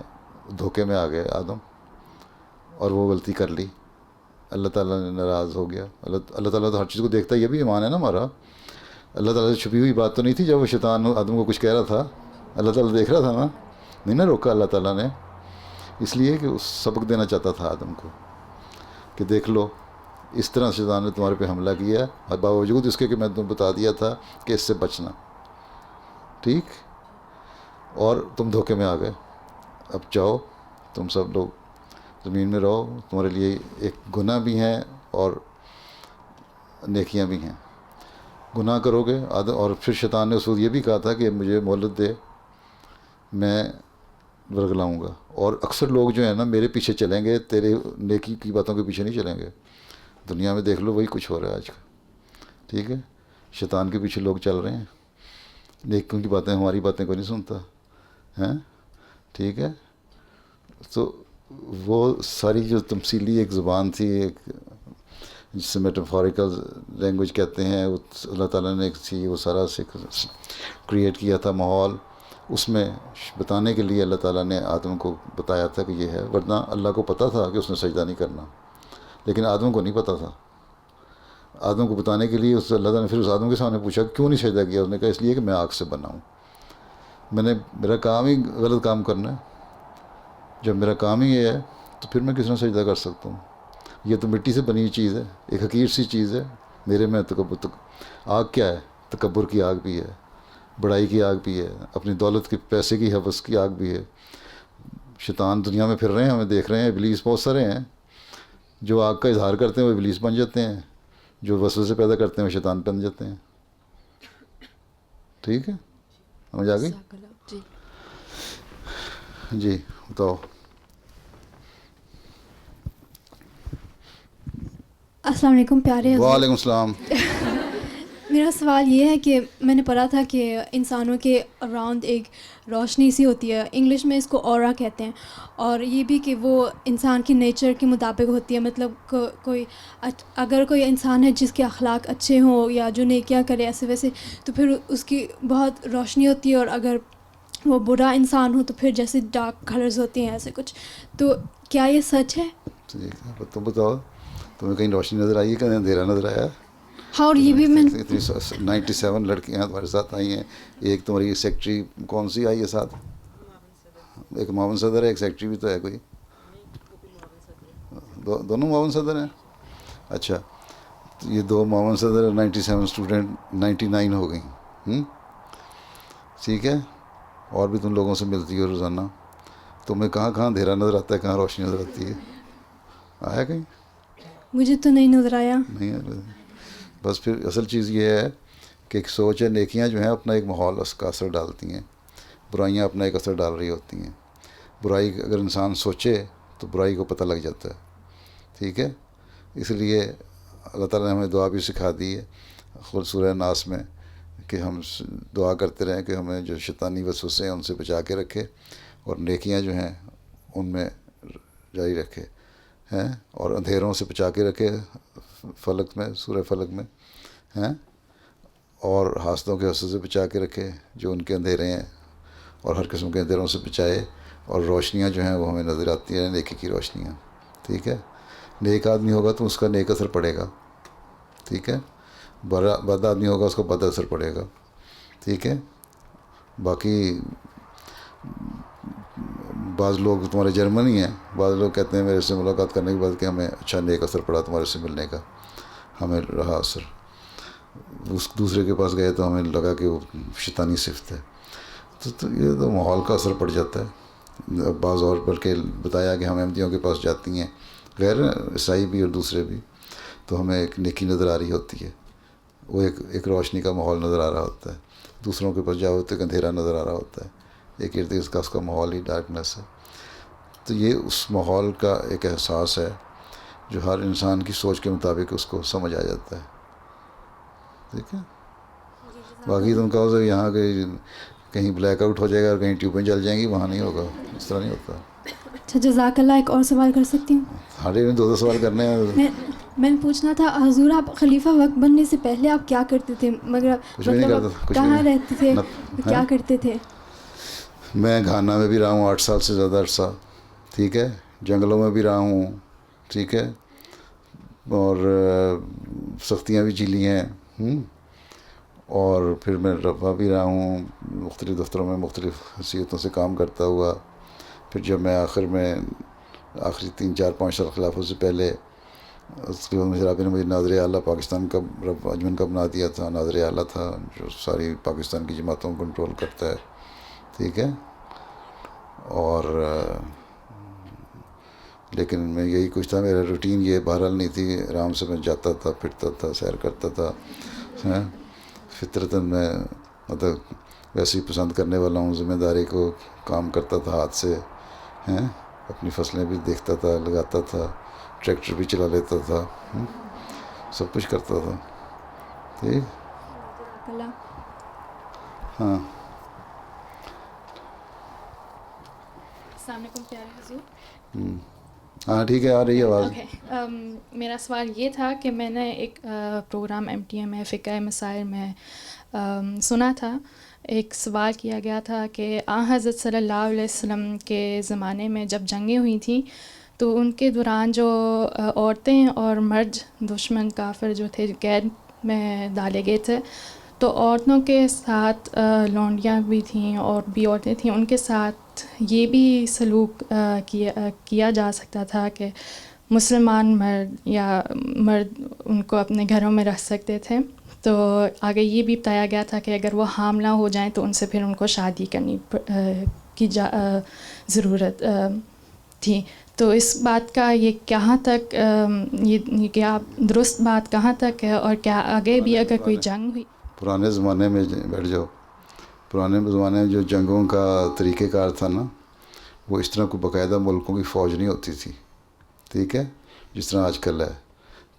دھوکے میں آ گئے آدم, اور وہ غلطی کر لی. اللہ تعالیٰ نے ناراض ہو گیا. اللہ تعالیٰ تو ہر چیز کو دیکھتا ہے, یہ بھی ایمان ہے نا ہمارا. اللہ تعالیٰ سے چھپی ہوئی بات تو نہیں تھی جب وہ شیطان آدم کو کچھ کہہ رہا تھا, اللہ تعالیٰ دیکھ رہا تھا نا, نہیں نا روکا اللہ تعالیٰ نے, اس لیے کہ اس سبق دینا چاہتا تھا آدم کو کہ دیکھ لو اس طرح شیطان نے تمہارے پہ حملہ کیا ہے, اور باوجود اس کے کہ میں تمہیں بتا دیا تھا کہ اس سے بچنا. ٹھیک, اور تم دھوکے میں آ گئے. اب جاؤ تم سب لوگ زمین میں رہو, تمہارے لیے ایک گناہ بھی ہیں اور نیکیاں بھی ہیں. گناہ کرو گے اور پھر شیطان نے اس وقت یہ بھی کہا تھا کہ مجھے مہلت دے, میں ورگلاؤں گا. اور اکثر لوگ جو ہیں نا میرے پیچھے چلیں گے, تیرے نیکی کی باتوں کے پیچھے نہیں چلیں گے. دنیا میں دیکھ لو وہی کچھ ہو رہا ہے آج کل. ٹھیک ہے, شیطان کے پیچھے لوگ چل رہے ہیں. نیکوں کی باتیں, ہماری باتیں کوئی نہیں سنتا ہیں, ٹھیک ہے. تو وہ ساری جو تمثیلی ایک زبان تھی, ایک جسے میٹافوریکل لینگویج کہتے ہیں, وہ اللہ تعالیٰ نے ایک تھی, وہ سارا کریٹ کیا تھا ماحول. اس میں بتانے کے لیے اللہ تعالیٰ نے آدم کو بتایا تھا کہ یہ ہے, ورنہ اللہ کو پتہ تھا کہ اس نے سجدہ نہیں کرنا, لیکن آدم کو نہیں پتہ تھا. آدم کو بتانے کے لیے اس اللہ تعالیٰ نے پھر اس آدم کے سامنے پوچھا کیوں نہیں سجدہ کیا. اس نے کہا اس لیے کہ میں آگ سے بنا ہوں, میرا کام ہی غلط کام کرنا ہے. جب میرا کام ہی یہ ہے تو پھر میں کس طرح سجدہ کر سکتا ہوں. یہ تو مٹی سے بنی ہوئی چیز ہے, ایک حقیر سی چیز ہے. میرے میں آگ کیا ہے؟ تکبر کی آگ بھی ہے, بڑائی کی آگ بھی ہے, اپنی دولت کی, پیسے کی حوث کی آگ بھی ہے. شیطان دنیا میں پھر رہے ہیں, ہمیں دیکھ رہے ہیں. ابلیس بہت سارے ہیں جو آگ کا اظہار کرتے ہیں, وہ ابلیس بن جاتے ہیں. جو وسوسے پیدا کرتے ہیں وہ شیطان بن جاتے ہیں. ٹھیک ہے, سمجھ آ گئی؟ جی بتاؤ. السلام علیکم پیارے حضور. وعلیکم السلام. میرا سوال یہ ہے کہ میں نے پڑھا تھا کہ انسانوں کے اراؤنڈ ایک روشنی سی ہوتی ہے, انگلش میں اس کو اورا کہتے ہیں, اور یہ بھی کہ وہ انسان کی نیچر کے مطابق ہوتی ہے. مطلب کوئی اگر کوئی انسان ہے جس کے اخلاق اچھے ہوں یا جو نیکیاں کرے ایسے ویسے, تو پھر اس کی بہت روشنی ہوتی ہے, اور اگر وہ برا انسان ہو تو پھر جیسے ڈارک کلرز ہوتی ہیں ایسے کچھ. تو کیا یہ سچ ہے؟ ٹھیک ہے, تم بتاؤ, تمہیں کہیں روشنی نظر آئی ہے, کہیں اندھیرا نظر آیا؟ ہاں, اور یہ بھی میں 97 لڑکیاں تمہارے ساتھ آئی ہیں. ایک تمہاری سیکٹری کون سی آئی ہے ساتھ؟ ایک معاون صدر ہے, ایک سیکٹری بھی تو ہے کوئی. دونوں معاون صدر ہیں؟ اچھا, تو یہ 2 معاون صدر, 97 اسٹوڈنٹ 99 ہو گئیں. ٹھیک ہے, اور بھی تم لوگوں سے ملتی ہو روزانہ. تمہیں کہاں کہاں اندھیرا نظر آتا ہے, کہاں روشنی نظر آتی ہے؟ آیا کہیں؟ مجھے تو نہیں نظر آیا. نہیں ہے. بس پھر اصل چیز یہ ہے کہ ایک سوچ ہے. نیکیاں جو ہیں اپنا ایک ماحول اس کا اثر ڈالتی ہیں, برائیاں اپنا ایک اثر ڈال رہی ہوتی ہیں. برائی اگر انسان سوچے تو برائی کو پتہ لگ جاتا ہے. ٹھیک ہے, اس لیے اللہ تعالیٰ نے ہمیں دعا بھی سکھا دی ہے خود سورہ ناس میں کہ ہم دعا کرتے رہیں کہ ہمیں جو شیطانی وسوسے ہیں ان سے بچا کے رکھے, اور نیکیاں جو ہیں ان میں جاری رکھے ہیں, اور اندھیروں سے بچا کے رکھے فلک میں, سورہ فلک میں ہیں, اور حاسدوں کے حسد سے بچا کے رکھے جو ان کے اندھیرے ہیں, اور ہر قسم کے اندھیروں سے بچائے. اور روشنیاں جو ہیں وہ ہمیں نظر آتی ہیں, نیکی کی روشنیاں. ٹھیک ہے, نیک آدمی ہوگا تو اس کا نیک اثر پڑے گا. ٹھیک ہے, بد آدمی ہوگا اس کو بد اثر پڑے گا. ٹھیک ہے, باقی بعض لوگ تمہارے جرمنی ہیں, بعض لوگ کہتے ہیں میرے سے ملاقات کرنے کے بعد کہ ہمیں اچھا نیک اثر پڑا تمہارے سے ملنے کا, ہمیں رہا اثر. اس دوسرے کے پاس گئے تو ہمیں لگا کہ وہ شیطانی صفت ہے. تو یہ تو ماحول کا اثر پڑ جاتا ہے. بعض اور بلکہ بتایا کہ ہم احمدیوں کے پاس جاتی ہیں, غیر عیسائی بھی اور دوسرے بھی, تو ہمیں ایک نیکی نظر آ رہی ہوتی ہے, وہ ایک روشنی کا ماحول نظر آ رہا ہوتا ہے. دوسروں کے پاس جاؤ تو ایک اندھیرا نظر آ رہا ہوتا ہے, ایک ارد گرد کا اس کا ماحول ہی ڈارکنیس ہے. تو یہ اس ماحول کا ایک احساس ہے جو ہر انسان کی سوچ کے مطابق اس کو سمجھ آ جاتا ہے. ٹھیک ہے, باقی تم کہو کہ یہاں کہیں بلیک آؤٹ ہو جائے گا اور کہیں ٹیوبیں جل جائیں گی, وہاں نہیں ہوگا, اس طرح نہیں ہوتا. اچھا, جزاک اللہ. ایک اور سوال کر سکتی ہوں؟ ہاں, 2 سوال کرنے ہیں. میں نے پوچھنا تھا حضور, آپ خلیفہ وقت بننے سے پہلے آپ کیا کرتے تھے؟ مطلب کہاں رہتے تھے, کیا کرتے تھے؟ میں گھانا میں بھی رہا ہوں 8 سال سے زیادہ عرصہ. ٹھیک ہے, جنگلوں میں بھی رہا ہوں. ٹھیک ہے, اور سختیاں بھی جھیلی ہیں. اور پھر میں رہا بھی رہا ہوں مختلف دفتروں میں مختلف حیثیتوں سے کام کرتا ہوا. پھر جب میں آخری 3 4 5 سال خلافت سے پہلے, اس کے بعد مجھے رابطے نے مجھے ناظر اعلیٰ پاکستان کا انجمن کا بنا دیا تھا. ناظر اعلیٰ تھا جو ساری پاکستان کی جماعتوں کو کنٹرول کرتا ہے. ٹھیک ہے, اور لیکن میں یہی کچھ تھا, میرا روٹین یہ بہرحال نہیں تھی. آرام سے میں جاتا تھا, پھرتا تھا, سیر کرتا تھا. فطرتاً میں مطلب ویسے ہی پسند کرنے والا ہوں ذمہ داری کو. کام کرتا تھا ہاتھ سے, اپنی فصلیں بھی دیکھتا تھا, لگاتا تھا, ٹریکٹر بھی چلا لیتا تھا, سب کچھ کرتا تھا. ٹھیک. ہاں السلام علیکم پیارے حضور. ہاں ٹھیک ہے، آ رہی ہے آواز. میرا سوال یہ تھا کہ میں نے ایک پروگرام MTM میں فقہ مسائل میں سنا تھا، ایک سوال کیا گیا تھا کہ حضرت صلی اللہ علیہ وسلم کے زمانے میں جب جنگیں ہوئی تھیں تو ان کے دوران جو عورتیں اور مرد دشمن کافر جو تھے قید میں ڈالے گئے تھے، تو عورتوں کے ساتھ لونڈیاں بھی تھیں اور بھی عورتیں تھیں، ان کے ساتھ یہ بھی سلوک کیا جا سکتا تھا کہ مسلمان مرد یا مرد ان کو اپنے گھروں میں رکھ سکتے تھے. تو آگے یہ بھی بتایا گیا تھا کہ اگر وہ حاملہ ہو جائیں تو ان سے پھر ان کو شادی کرنی کی ضرورت تھی. تو اس بات کا یہ کہاں تک یہ کیا درست بات کہاں تک ہے، اور کیا آگے بھی اگر کوئی جنگ ہوئی؟ پرانے زمانے میں بیٹھ جاؤ، پرانے زمانے میں جو جنگوں کا طریقہ کار تھا نا، وہ اس طرح کوئی باقاعدہ ملکوں کی فوج نہیں ہوتی تھی، ٹھیک ہے، جس طرح آج کل ہے.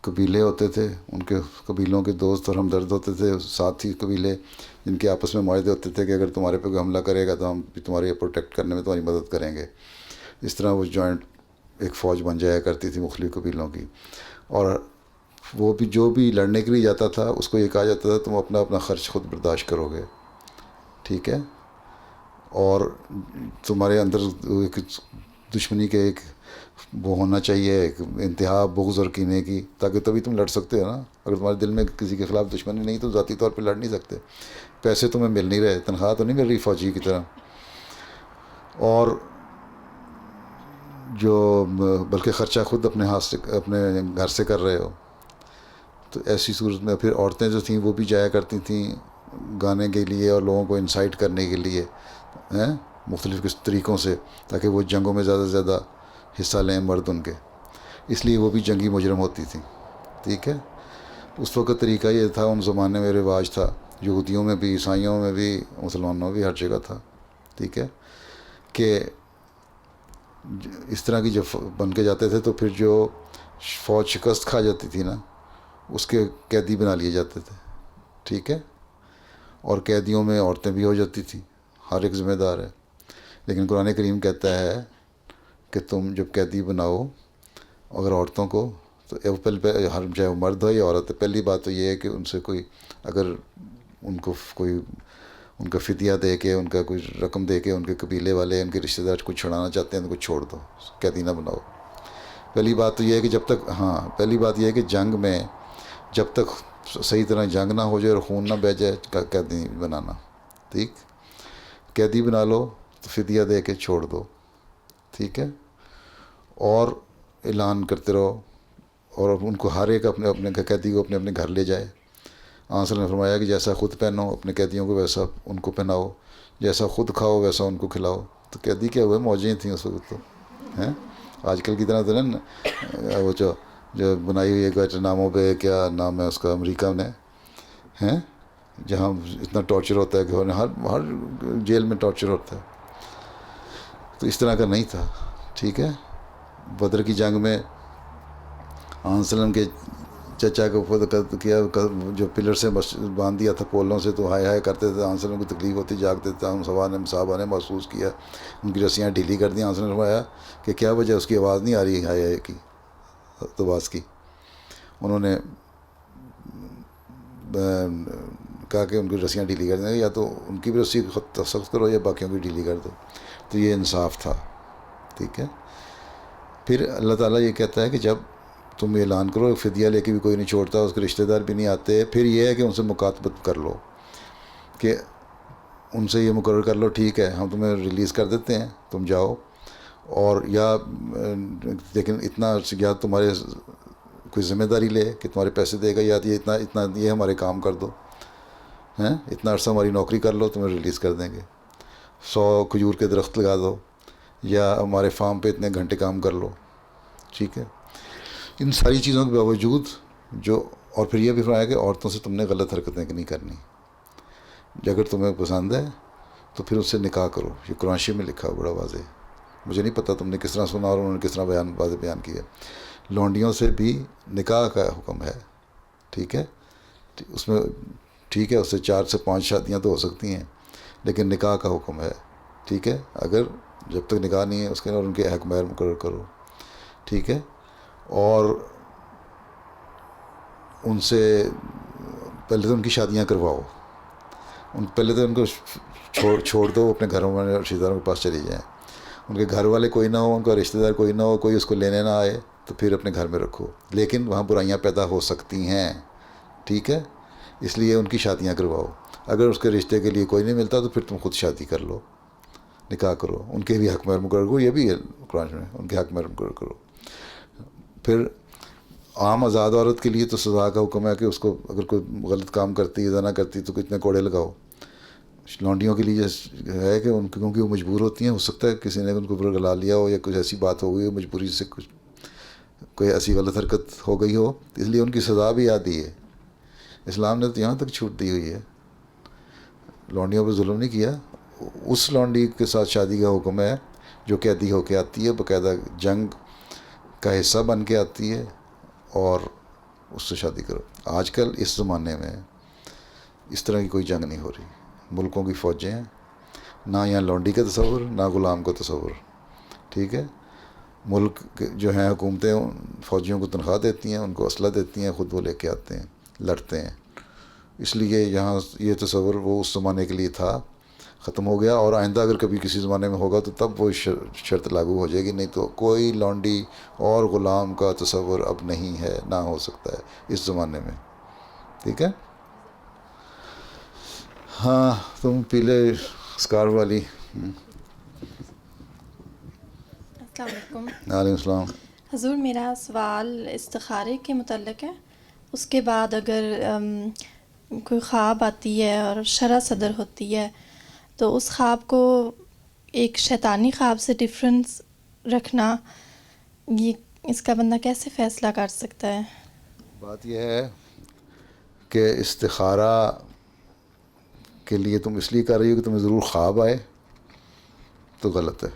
قبیلے ہوتے تھے، ان کے قبیلوں کے دوست اور ہمدرد ہوتے تھے، ساتھی قبیلے جن کے آپس میں معاہدے ہوتے تھے کہ اگر تمہارے پہ کوئی حملہ کرے گا تو ہم بھی تمہارے پروٹیکٹ کرنے میں تمہاری مدد کریں گے. اس طرح وہ جوائنٹ ایک فوج بن جایا کرتی تھی مختلف قبیلوں کی. اور وہ بھی جو بھی لڑنے کے لیے جاتا تھا اس کو یہ کہا جاتا تھا تم اپنا اپنا خرچ خود برداشت کرو گے، ٹھیک ہے، اور تمہارے اندر ایک دشمنی کے ایک وہ ہونا چاہیے، ایک انتہا بغض اور کینے کی، تاکہ تبھی تم لڑ سکتے ہو نا. اگر تمہارے دل میں کسی کے خلاف دشمنی نہیں تو ذاتی طور پہ لڑ نہیں سکتے. پیسے تمہیں مل نہیں رہے، تنخواہ تو نہیں مل رہی فوجی کی طرح، اور جو بلکہ خرچہ خود اپنے ہاتھ سے اپنے گھر سے کر رہے ہو. تو ایسی صورت میں پھر عورتیں جو تھیں وہ بھی جایا کرتی تھیں گانے کے لیے اور لوگوں کو انسائٹ کرنے کے لیے مختلف طریقوں سے، تاکہ وہ جنگوں میں زیادہ سے زیادہ حصہ لیں مرد ان کے. اس لیے وہ بھی جنگی مجرم ہوتی تھیں، ٹھیک ہے. اس وقت طریقہ یہ تھا، ان زمانے میں رواج تھا، یہودیوں میں بھی، عیسائیوں میں بھی، مسلمانوں میں بھی، ہر جگہ تھا، ٹھیک ہے، کہ اس طرح کی جب بن کے جاتے تھے تو پھر جو فوج شکست کھا جاتی تھی نا، اس کے قیدی بنا لیے جاتے تھے، ٹھیک ہے. اور قیدیوں میں عورتیں بھی ہو جاتی تھیں، ہر ایک ذمہ دار ہے. لیکن قرآن کریم کہتا ہے کہ تم جب قیدی بناؤ اگر عورتوں کو، تو ہر چاہے وہ مرد ہو یا عورت ہے، پہلی بات تو یہ ہے کہ ان سے کوئی اگر ان کو کوئی ان کا فدیہ دے کے، ان کا کوئی رقم دے کے، ان کے قبیلے والے، ان کے رشتہ دار کچھ چھڑانا چاہتے ہیں تو کچھ چھوڑ دو، قیدی نہ بناؤ. پہلی بات تو یہ ہے کہ جب تک پہلی بات یہ ہے کہ جنگ میں جب تک صحیح طرح جنگ نہ ہو جائے اور خون نہ بہہ جائے، قیدی بنانا، ٹھیک، قیدی بنا لو تو فدیہ دے کے چھوڑ دو، ٹھیک ہے. اور اعلان کرتے رہو، اور ان کو ہر ایک اپنے اپنے قیدی کو اپنے اپنے گھر لے جائے. آنسر نے فرمایا کہ جیسا خود پہنو اپنے قیدیوں کو ویسا ان کو پہناؤ، جیسا خود کھاؤ ویسا ان کو کھلاؤ. تو قیدی کیا ہوئے، موجیں تھیں اس وقت تو ہیں، آج کل کی طرح تو نا وہ جو بنائی ہوئی ہے گوئٹر ناموں پہ، کیا نام ہے اس کا، امریکہ میں ہیں، جہاں اتنا ٹارچر ہوتا ہے کہ ہر جیل میں ٹارچر ہوتا ہے. تو اس طرح کا نہیں تھا، ٹھیک ہے. بدر کی جنگ میں وسلم کے چچا کو کیا جو پلر سے باندھ دیا تھا پولوں سے، تو ہائے ہائے کرتے تھے. وسلم کو تکلیف ہوتی، جاگتے تھے. صحابہ نے محسوس کیا، ان کی رسیاں ڈھیلی کر دیں. وسلم نے فرمایا کہ کیا وجہ، اس کی آواز نہیں آ رہی ہائے ہائے کی، تو باز کی. انہوں نے کہا کہ ان کی رسیاں ڈھیلی کر دیں، یا تو ان کی بھی رسی سخت کرو یا باقیوں کی ڈھیلی کر دو. تو یہ انصاف تھا، ٹھیک ہے. پھر اللہ تعالیٰ یہ کہتا ہے کہ جب تم اعلان کرو، فدیہ لے کے بھی کوئی نہیں چھوڑتا، اس کے رشتہ دار بھی نہیں آتے. پھر یہ ہے کہ ان سے مکاتبت کر لو، کہ ان سے یہ مقرر کر لو، ٹھیک ہے ہم تمہیں ریلیز کر دیتے ہیں، تم جاؤ. اور یا لیکن اتنا یا تمہارے کوئی ذمہ داری لے کہ تمہارے پیسے دے گا، یا یہ ہمارے کام کر دو، ہیں اتنا عرصہ ہماری نوکری کر لو، تمہیں ریلیز کر دیں گے. 100 کھجور کے درخت لگا دو، یا ہمارے فارم پہ اتنے گھنٹے کام کر لو، ٹھیک ہے. ان ساری چیزوں کے باوجود اور پھر یہ بھی فرمایا کہ عورتوں سے تم نے غلط حرکتیں نہیں کرنی. اگر تمہیں پسند ہے تو پھر اس سے نکاح کرو. یہ قرآن شریف میں لکھا بڑا واضح. مجھے نہیں پتہ تم نے کس طرح سنا اور انہوں نے کس طرح واضح بیان کیا. لونڈیوں سے بھی نکاح کا حکم ہے، ٹھیک ہے. اس میں ٹھیک ہے، اس سے 4 سے 5 شادیاں تو ہو سکتی ہیں، لیکن نکاح کا حکم ہے. ٹھیک ہے, اگر جب تک نکاح نہیں ہے اس کے اور ان کے حق مہر مقرر کرو. ٹھیک ہے, اور ان سے پہلے تو ان کی شادیاں کرواؤ. پہلے تو ان کو چھوڑ دو, اپنے گھروں میں رشتہ داروں کے پاس چلی جائیں. ان کے گھر والے کوئی نہ ہو, ان کا رشتہ دار کوئی نہ ہو, کوئی اس کو لینے نہ آئے, تو پھر اپنے گھر میں رکھو. لیکن وہاں برائیاں پیدا ہو سکتی ہیں. ٹھیک ہے, اس لیے ان کی شادیاں کرواؤ. اگر اس کے رشتے کے لیے کوئی نہیں ملتا تو پھر تم خود شادی کر لو, نکاح کرو. ان کے بھی حق مہر مقرر کرو, یہ بھی ہے قرآن میں, ان کے حق مہر مقرر کرو. پھر عام آزاد عورت کے لیے تو سزا کا حکم ہے کہ اس کو اگر کوئی غلط کام کرتی ہے, زنا کرتی ہے, تو کتنے کوڑے لگاؤ. لونڈیوں کے لیے ہے کہ ان کیونکہ وہ مجبور ہوتی ہیں, ہو سکتا ہے کسی نے ان کو برگلا لیا ہو یا کچھ ایسی بات ہو گئی ہو, مجبوری سے کچھ کوئی ایسی غلط حرکت ہو گئی ہو, اس لیے ان کی سزا بھی آتی ہے. اسلام نے تو یہاں تک چھوٹ دی ہوئی ہے, لونڈیوں پہ ظلم نہیں کیا. اس لونڈی کے ساتھ شادی کا حکم ہے جو قیدی ہو کے آتی ہے, باقاعدہ جنگ کا حصہ بن کے آتی ہے, اور اس سے شادی کرو. آج کل اس زمانے میں اس طرح کی کوئی جنگ نہیں ہو رہی. ملکوں کی فوجیں ہیں, نہ یہاں لونڈی کا تصور نہ غلام کا تصور. ٹھیک ہے, ملک جو ہیں حکومتیں فوجیوں کو تنخواہ دیتی ہیں, ان کو اسلحہ دیتی ہیں, خود وہ لے کے آتے ہیں, لڑتے ہیں. اس لیے یہاں یہ تصور وہ اس زمانے کے لیے تھا, ختم ہو گیا. اور آئندہ اگر کبھی کسی زمانے میں ہوگا تو تب وہ شرط لاگو ہو جائے گی, نہیں تو کوئی لونڈی اور غلام کا تصور اب نہیں ہے, نہ ہو سکتا ہے اس زمانے میں. ٹھیک ہے, ہاں تم پیلے اسکارف والی. السلام علیکم. وعلیکم السلام. حضور میرا سوال استخارے کے متعلق ہے. اس کے بعد اگر کوئی خواب آتی ہے اور شرح صدر ہوتی ہے تو اس خواب کو ایک شیطانی خواب سے ڈفرینس رکھنا, یہ اس کا بندہ کیسے فیصلہ کر سکتا ہے؟ بات یہ ہے کہ استخارہ کے لیے تم اس لیے کر رہی ہو کہ تمہیں ضرور خواب آئے, تو غلط ہے.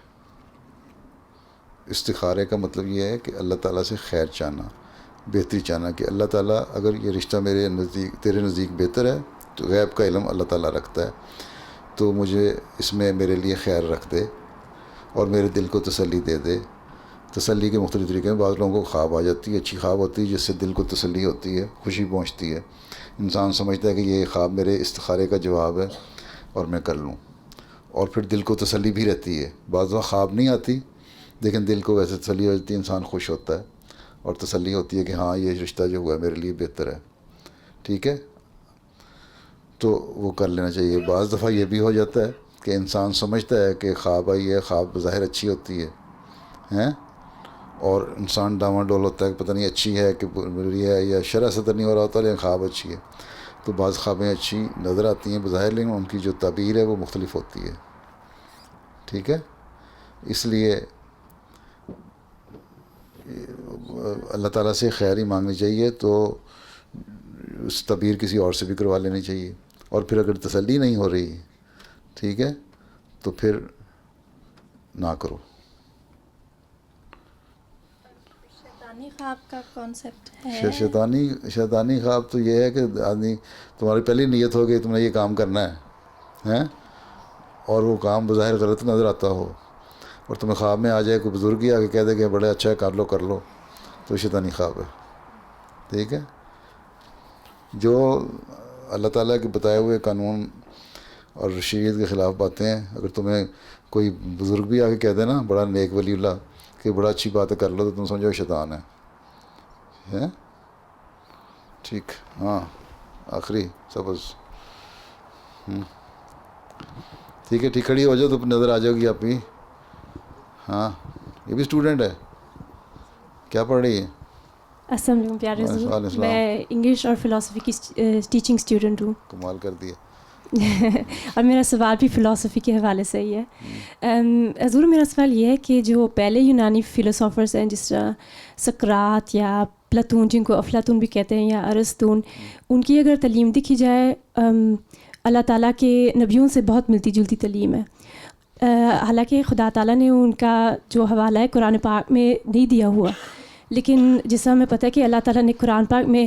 استخارے کا مطلب یہ ہے کہ اللہ تعالیٰ سے خیر چاہنا, بہتری چاہنا, کہ اللہ تعالیٰ اگر یہ رشتہ میرے نزدیک تیرے نزدیک بہتر ہے, تو غیب کا علم اللہ تعالیٰ رکھتا ہے, تو مجھے اس میں میرے لیے خیر رکھ دے اور میرے دل کو تسلی دے دے. تسلی کے مختلف طریقے ہیں. بعض لوگوں کو خواب آ جاتی ہے, اچھی خواب ہوتی ہے جس سے دل کو تسلی ہوتی ہے, خوشی پہنچتی ہے. انسان سمجھتا ہے کہ یہ خواب میرے استخارے کا جواب ہے اور میں کر لوں, اور پھر دل کو تسلی بھی رہتی ہے. بعض وقت خواب نہیں آتی لیکن دل کو ویسے تسلی ہو جاتی ہے, انسان خوش ہوتا ہے اور تسلی ہوتی ہے کہ ہاں یہ رشتہ جو ہوا ہے میرے لیے بہتر ہے. ٹھیک ہے, تو وہ کر لینا چاہیے. بعض دفعہ یہ بھی ہو جاتا ہے کہ انسان سمجھتا ہے کہ خواب آئی ہے, خواب بظاہر اچھی ہوتی ہے, اور انسان ڈاواں ڈول ہوتا ہے کہ پتہ نہیں اچھی ہے کہ بری ہے, یا شرح صدر نہیں ہو رہا ہوتا لیکن خواب اچھی ہے. تو بعض خوابیں اچھی نظر آتی ہیں بظاہر, لیکن ان کی جو تعبیر ہے وہ مختلف ہوتی ہے. ٹھیک ہے, اس لیے اللہ تعالیٰ سے خیر ہی مانگنی چاہیے, تو اس تعبیر کسی اور سے بھی کروا لینی چاہیے. اور پھر اگر تسلی نہیں ہو رہی, ٹھیک ہے, تو پھر نہ کرو. شیطانی خواب کا کانسیپٹ ہے. شیطانی خواب تو یہ ہے کہ آدمی تمہاری پہلی نیت ہو گئی تم نے یہ کام کرنا ہے, اور وہ کام بظاہر غلط نظر آتا ہو, اور تمہیں خواب میں آ جائے کوئی بزرگ ہی آ کے کہہ دے کہ بڑے اچھا ہے کر لو, تو شیطانی خواب ہے. ٹھیک ہے, جو اللہ تعالیٰ کے بتائے ہوئے قانون اور شریعت کے خلاف باتیں ہیں, اگر تمہیں کوئی بزرگ بھی آ کے کہہ دے نا, بڑا نیک ولی اللہ, کہ بڑا اچھی بات ہے کر لو, تو تم سمجھو شیطان ہے. ٹھیک, ہاں آخری سبز. ٹھیک ہے, ٹھیک, کھڑی ہو جاؤ تو نظر آ جاؤ گی آپ بھی. ہاں, یہ بھی اسٹوڈنٹ ہے, کیا پڑھ رہی ہے؟ السلام علیکم پیارے حضور, میں انگلش اور فلاسفی کی ٹیچنگ اسٹوڈنٹ ہوں. کمال کر دیا. اور میرا سوال بھی فلاسفی کے حوالے سے ہی ہے. حضور میرا سوال یہ ہے کہ جو پہلے یونانی فلاسفرز ہیں, جس طرح سقراط یا پلاتون, جن کو افلاطون بھی کہتے ہیں, یا ارسطو, ان کی اگر تعلیم دیکھی جائے اللہ تعالیٰ کے نبیوں سے بہت ملتی جلتی تعلیم ہے. حالانکہ خدا تعالیٰ نے ان کا جو حوالہ ہے قرآن پاک میں نہیں دیا ہوا, لیکن جس طرح ہمیں پتہ ہے کہ اللہ تعالیٰ نے قرآن پاک میں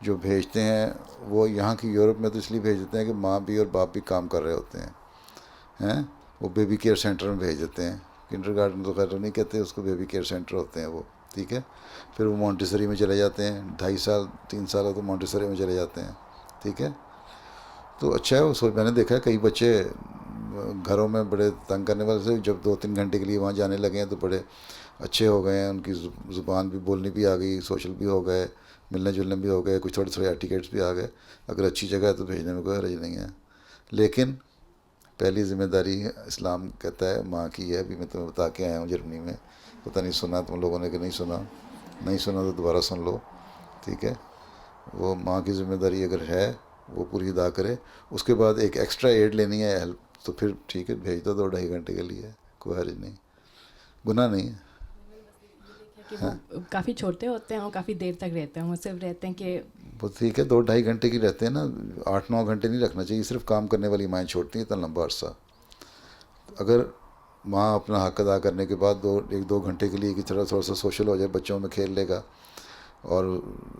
جو بھیجتے ہیں وہ یہاں کی یورپ میں تو اس لیے بھیج دیتے ہیں کہ ماں بھی اور باپ بھی کام کر رہے ہوتے ہیں وہ بیبی کیئر سینٹر میں بھیج دیتے ہیں. کنڈر گارڈن تو خیر نہیں کہتے اس کو, بیبی کیئر سینٹر ہوتے ہیں وہ, ٹھیک ہے. پھر وہ مونٹیسری میں چلے جاتے ہیں, 2.5 سال 3 سال ہو تو مونٹیسری میں چلے جاتے ہیں, ٹھیک ہے. تو اچھا ہے اس وقت میں نے دیکھا ہے کئی بچے گھروں میں بڑے تنگ کرنے والے سے جب 2-3 گھنٹے کے لیے وہاں جانے لگے ہیں تو بڑے اچھے ہو گئے ہیں, ان کی زبان بھی بولنی بھی آ گئی, سوشل بھی ہو گئے, ملنے جلنے بھی ہو گئے, کچھ تھوڑے تھوڑے ایٹیکیٹس بھی آ گئے. اگر اچھی جگہ ہے تو بھیجنے میں کوئی حرج نہیں ہے. لیکن پہلی ذمہ داری اسلام کہتا ہے ماں کی ہے. ابھی میں تمہیں بتا کے آیا ہوں جرمنی میں, پتہ نہیں سنا تم لوگوں نے کہ نہیں سنا تو دوبارہ سن لو, ٹھیک ہے. وہ ماں کی ذمہ داری اگر ہے وہ پوری ادا کرے. اس کے بعد ایک ایکسٹرا ایڈ لینی ہے, ہیلپ, تو پھر ٹھیک ہے بھیج دو 2-2.5 گھنٹے کے لیے, کوئی حرج نہیں, گناہ نہیں ہے. کہ وہ کافی چھوٹے ہوتے ہیں اور کافی دیر تک رہتے ہیں, وہ صرف رہتے ہیں کہ وہ ٹھیک ہے 2-2.5 گھنٹے کی رہتے ہیں نا, 8-9 گھنٹے نہیں رکھنا چاہیے. صرف کام کرنے والی مائیں چھوڑتی ہیں اتنا لمبا عرصہ. اگر ماں اپنا حق ادا کرنے کے بعد 1-2 گھنٹے کے لیے کی طرح تھوڑا سا سوشل ہو جائے, بچوں میں کھیل لے گا اور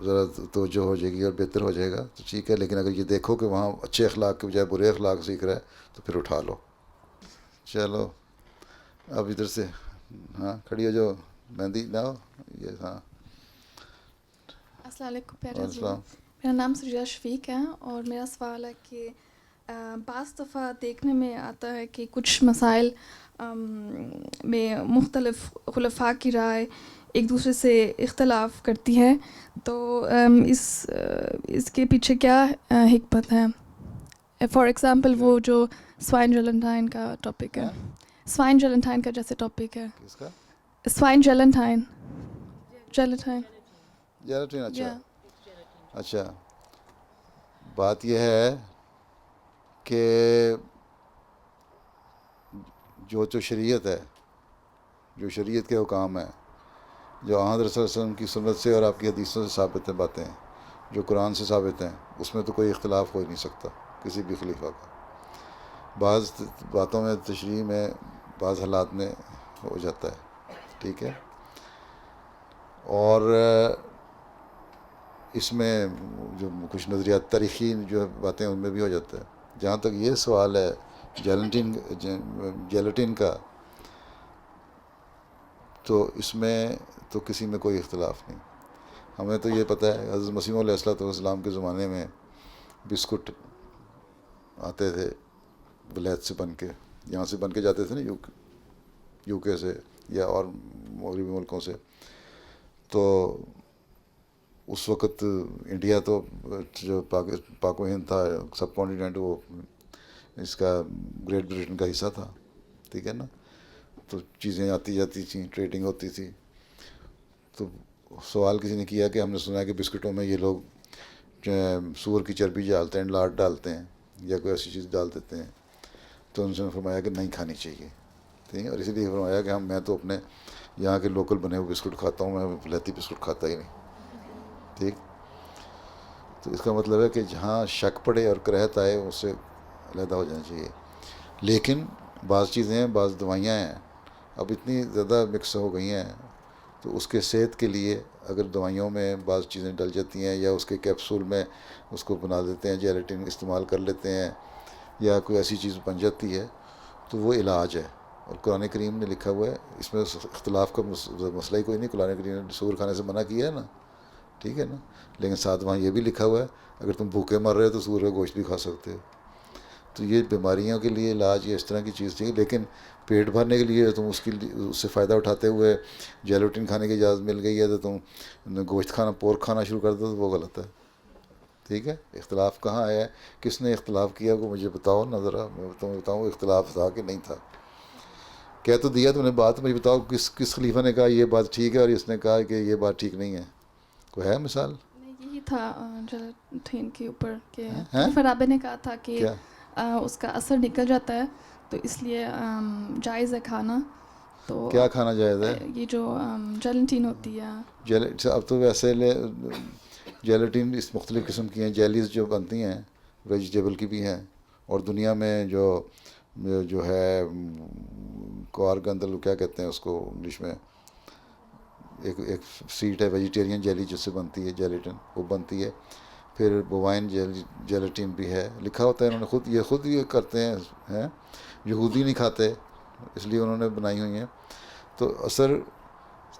ذرا توجہ ہو جائے گی اور بہتر ہو جائے گا تو ٹھیک ہے. لیکن اگر یہ دیکھو کہ وہاں اچھے اخلاق کے بجائے برے اخلاق سیکھ رہا ہے تو پھر اٹھا لو. چلو اب ادھر سے ہاں کھڑی ہو جو مہندی نہ ہو یہ. ہاں السلام علیکم پیارے حضور, میرا نام سریہ شفیق ہے اور میرا سوال ہے کہ بعض دفعہ دیکھنے میں آتا ہے کہ کچھ مسائل میں مختلف خلفاء کی رائے ایک دوسرے سے اختلاف کرتی ہے, تو اس کے پیچھے کیا حکمت ہے؟ فار ایگزامپل وہ جو سوائن جیلنٹائن کا ٹاپک ہے, سوائن جیلنٹائن کا جیسے ٹاپک ہے, سوائن جیلنٹائن. اچھا بات یہ ہے کہ جو شریعت ہے, جو شریعت کے حکام ہیں, جو حضرت صلی اللہ علیہ وسلم کی سنت سے اور آپ کی حدیثوں سے ثابت ہیں باتیں, جو قرآن سے ثابت ہیں, اس میں تو کوئی اختلاف ہو ہی نہیں سکتا کسی بھی خلیفہ کا. بعض باتوں میں تشریح میں بعض حالات میں ہو جاتا ہے, ٹھیک ہے. اور اس میں جو کچھ نظریات تاریخی جو باتیں ان میں بھی ہو جاتا ہے. جہاں تک یہ سوال ہے جیلٹین کا, تو اس میں تو کسی میں کوئی اختلاف نہیں. ہمیں تو یہ پتہ ہے حضرت مسیح علیہ السلام کے زمانے میں بسکٹ آتے تھے ولایت سے بن کے, یہاں سے بن کے جاتے تھے نا یو کے سے یا اور مغربی ملکوں سے. تو اس وقت انڈیا تو جو پاک و ہند تھا سب کانٹیننٹ, وہ اس کا گریٹ بریٹن کا حصہ تھا, ٹھیک ہے نا. تو چیزیں آتی جاتی تھیں, ٹریڈنگ ہوتی تھی. تو سوال کسی نے کیا کہ ہم نے سنا ہے کہ بسکٹوں میں یہ لوگ سور کی چربی ڈالتے ہیں, لاٹ ڈالتے ہیں یا کوئی ایسی چیز ڈال دیتے ہیں. تو ان سے فرمایا کہ نہیں کھانی چاہیے, ٹھیک ہے. اور اسی لیے فرمایا کہ میں تو اپنے یہاں کے لوکل بنے ہوئے بسکٹ کھاتا ہوں, میں ولایتی بسکٹ کھاتا ہی نہیں, ٹھیک. تو اس کا مطلب ہے کہ جہاں شک پڑے اور کراہت آئے اس سے علیحدہ ہو جانا چاہیے. لیکن بعض چیزیں ہیں, بعض دوائیاں ہیں اب اتنی زیادہ مکس ہو گئی ہیں, تو اس کے صحت کے لیے اگر دوائیوں میں بعض چیزیں ڈل جاتی ہیں یا اس کے کیپسول میں اس کو بنا دیتے ہیں, جیلیٹن استعمال کر لیتے ہیں یا کوئی ایسی چیز بن جاتی ہے, تو وہ علاج ہے. اور قرآن کریم نے لکھا ہوا ہے, اس میں اختلاف کا مسئلہ ہی کوئی نہیں. قرآن کریم نے سور کھانے سے منع کیا ہے نا, ٹھیک ہے نا. لیکن ساتھ وہاں یہ بھی لکھا ہوا ہے اگر تم بھوکے مر رہے ہو تو سور کا گوشت بھی کھا سکتے ہو. تو یہ بیماریوں کے لیے علاج یہ اس طرح کی چیز تھی. لیکن پیٹ بھرنے کے لیے تم اس سے فائدہ اٹھاتے ہوئے جیلیٹن کھانے کی اجازت مل گئی ہے تو تم گوشت کھانا پورک کھانا شروع کر دو, تو وہ غلط ہے, ٹھیک ہے. اختلاف کہاں آیا ہے, کس نے اختلاف کیا وہ مجھے بتاؤ نا ذرا, میں تمہیں بتاؤں اختلاف تھا کہ نہیں تھا. کہہ تو دیا تم نے بات, مجھے بتاؤ کس خلیفہ نے کہا یہ بات ٹھیک ہے اور اس نے کہا کہ یہ بات ٹھیک نہیں ہے, کوئی ہے مثال؟ یہی تھا جیلیٹن کے اوپر کہ خلیفہ رابع نے کہا تھا کہ اس کا اثر نکل جاتا ہے تو اس لیے جائز ہے کھانا. تو کیا کھانا جائز ہے؟ یہ جو جیلیٹن ہوتی ہے. اب تو ویسے جیلیٹن اس مختلف قسم کی ہیں, جیلیز جو بنتی ہیں ویجیٹیبل کی بھی ہیں, اور دنیا میں جو ہے کوارگندل کیا کہتے ہیں اس کو انگلش میں, ایک سیٹ ہے ویجیٹیرین جیلی جس سے بنتی ہے جیلیٹن, وہ بنتی ہے. پھر بوائن جیلیٹین بھی ہے، لکھا ہوتا ہے انہوں نے خود یہ کرتے ہیں، یہودی نہیں کھاتے اس لیے انہوں نے بنائی ہوئی ہیں. تو اثر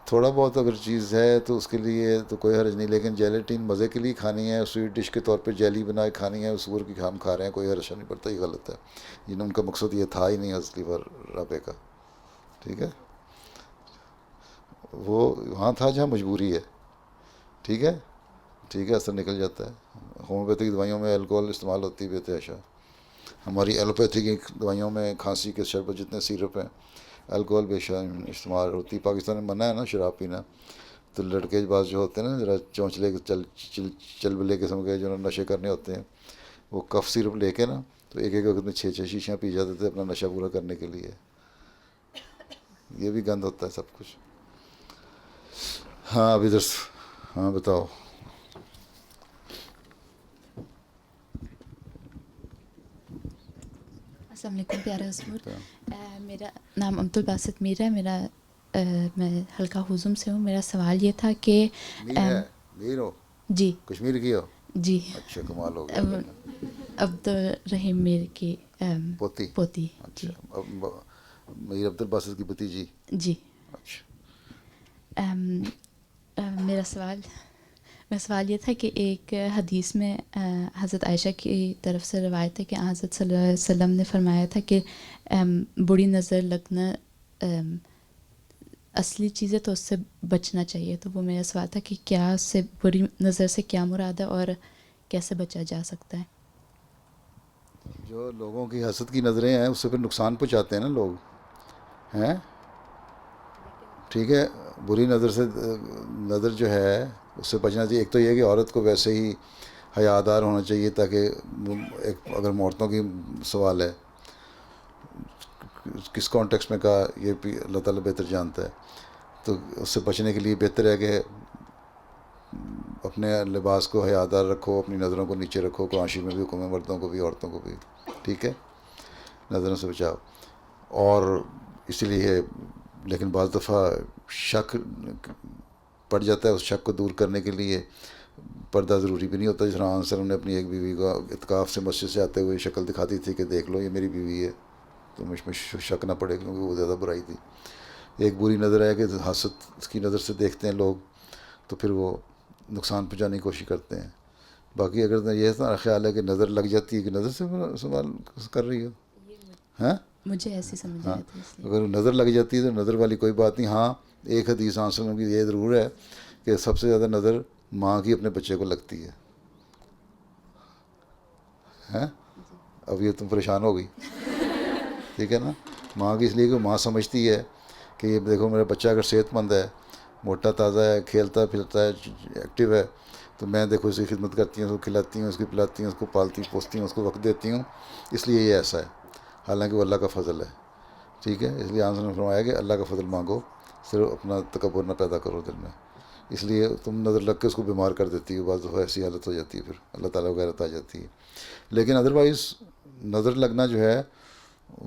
تھوڑا بہت اگر چیز ہے تو اس کے لیے تو کوئی حرج نہیں، لیکن جیلیٹین مزے کے لیے کھانی ہے، سویٹ ڈش کے طور پہ جیلی بنا کے کھانی ہے، سور کی ہم کھا رہے ہیں، کوئی حرج نہیں پڑتا، یہ غلط ہے. یہ ان کا مقصد یہ تھا ہی نہیں اصلی رابع کا. ٹھیک ہے، وہ وہاں تھا جہاں مجبوری ہے. ٹھیک ہے، اثر نکل جاتا ہے. ہومیوپیتھک دوائیوں میں الکوہول استعمال ہوتی ہے بے تحاشا. ہماری ایلوپیتھی کی دوائیوں میں کھانسی کے شربت جتنے سیرپ ہیں الکوہول بے شک استعمال ہوتی ہے. پاکستان میں منع ہے نا شراب پینا، تو لڑکے بعض جو ہوتے ہیں نا ذرا چونچلے چل بلے قسم کے جو نشے کرنے ہوتے ہیں، وہ کف سیرپ لے کے نا تو ایک وقت میں 6 شیشیاں پی جاتے تھے اپنا نشہ پورا کرنے کے لیے. یہ بھی گند ہوتا ہے سب کچھ. ہاں اب ادھر ہاں بتاؤ. السلام علیکم پیارے حضور، میرا نام عبدالباسط میر ہے، میں حلقہ ہزم سے ہوں. میرا سوال یہ تھا کہ میر ہو؟ جی. کشمیر کی ہو؟ جی. اچھا کمال ہو گیا. عبدالرحیم میر کی پوتی. اچھا، میر عبدالباسط کی بھتیجی. جی. اچھا، میرا سوال یہ تھا کہ ایک حدیث میں حضرت عائشہ کی طرف سے روایت ہے کہ حضرت صلی اللہ علیہ وسلم نے فرمایا تھا کہ بری نظر لگنا اصلی چیز ہے تو اس سے بچنا چاہیے. تو وہ میرا سوال تھا کہ کیا اس سے بری نظر سے کیا مراد ہے اور کیسے بچا جا سکتا ہے؟ جو لوگوں کی حسد کی نظریں ہیں اس سے پھر نقصان پہنچاتے ہیں نا لوگ ہیں. ٹھیک ہے، بری نظر سے نظر جو ہے اس سے بچنا چاہیے. ایک تو یہ کہ عورت کو ویسے ہی حیادار ہونا چاہیے، تاکہ اگر عورتوں کی سوال ہے کس کانٹیکس میں کہا یہ بھی اللہ تعالیٰ بہتر جانتا ہے، تو اس سے بچنے کے لیے بہتر ہے کہ اپنے لباس کو حیادار رکھو، اپنی نظروں کو نیچے رکھو. قرآن میں بھی حکم ہے مردوں کو بھی عورتوں کو بھی. ٹھیک ہے، نظروں سے بچاؤ. اور اسی لیے لیکن بعض دفعہ شک پڑ جاتا ہے، اس شک کو دور کرنے کے لیے پردہ ضروری بھی نہیں ہوتا. جس طرح آن صلی نے اپنی ایک بیوی کو اعتکاف سے مسجد سے آتے ہوئے شکل دکھاتی تھی کہ دیکھ لو یہ میری بیوی ہے، تو مجھ میں شک نہ پڑے کیونکہ وہ زیادہ برائی تھی. ایک بری نظر ہے کہ حسد کی نظر سے دیکھتے ہیں لوگ تو پھر وہ نقصان پہنچانے کی کوشش کرتے ہیں. باقی اگر یہ خیال ہے کہ نظر لگ جاتی ہے کہ نظر سے سوال کر رہی ہو، ہاں مجھے ایسی سمجھ آئی تھی. اگر نظر لگ جاتی ہے تو نظر والی کوئی بات نہیں. ہاں ایک حدیث آنسر کی یہ ضرور ہے کہ سب سے زیادہ نظر ماں کی اپنے بچے کو لگتی ہے. اب یہ تم پریشان ہو گئی. ٹھیک ہے نا، ماں کی اس لیے کہ ماں سمجھتی ہے کہ یہ دیکھو میرا بچہ اگر صحت مند ہے، موٹا تازہ ہے، کھیلتا پھرتا ہے، ایکٹیو ہے، تو میں دیکھو اس کی خدمت کرتی ہوں، اس کو کھلاتی ہوں، اس کی پلاتی ہوں، اس کو پالتی پوستی ہوں، اس کو وقت دیتی ہوں، اس لیے یہ ایسا ہے. حالانکہ وہ اللہ کا فضل ہے. ٹھیک ہے، اس لیے آنسر نے فرمایا کہ اللہ کا فضل مانگو، صرف اپنا تکبر نہ پیدا کرو دل میں. اس لیے تم نظر لگ کے اس کو بیمار کر دیتی ہو، بعض دفعہ ایسی حالت ہو جاتی ہے، پھر اللہ تعالیٰ کو غیرت آ جاتی ہے. لیکن ادروائز نظر لگنا جو ہے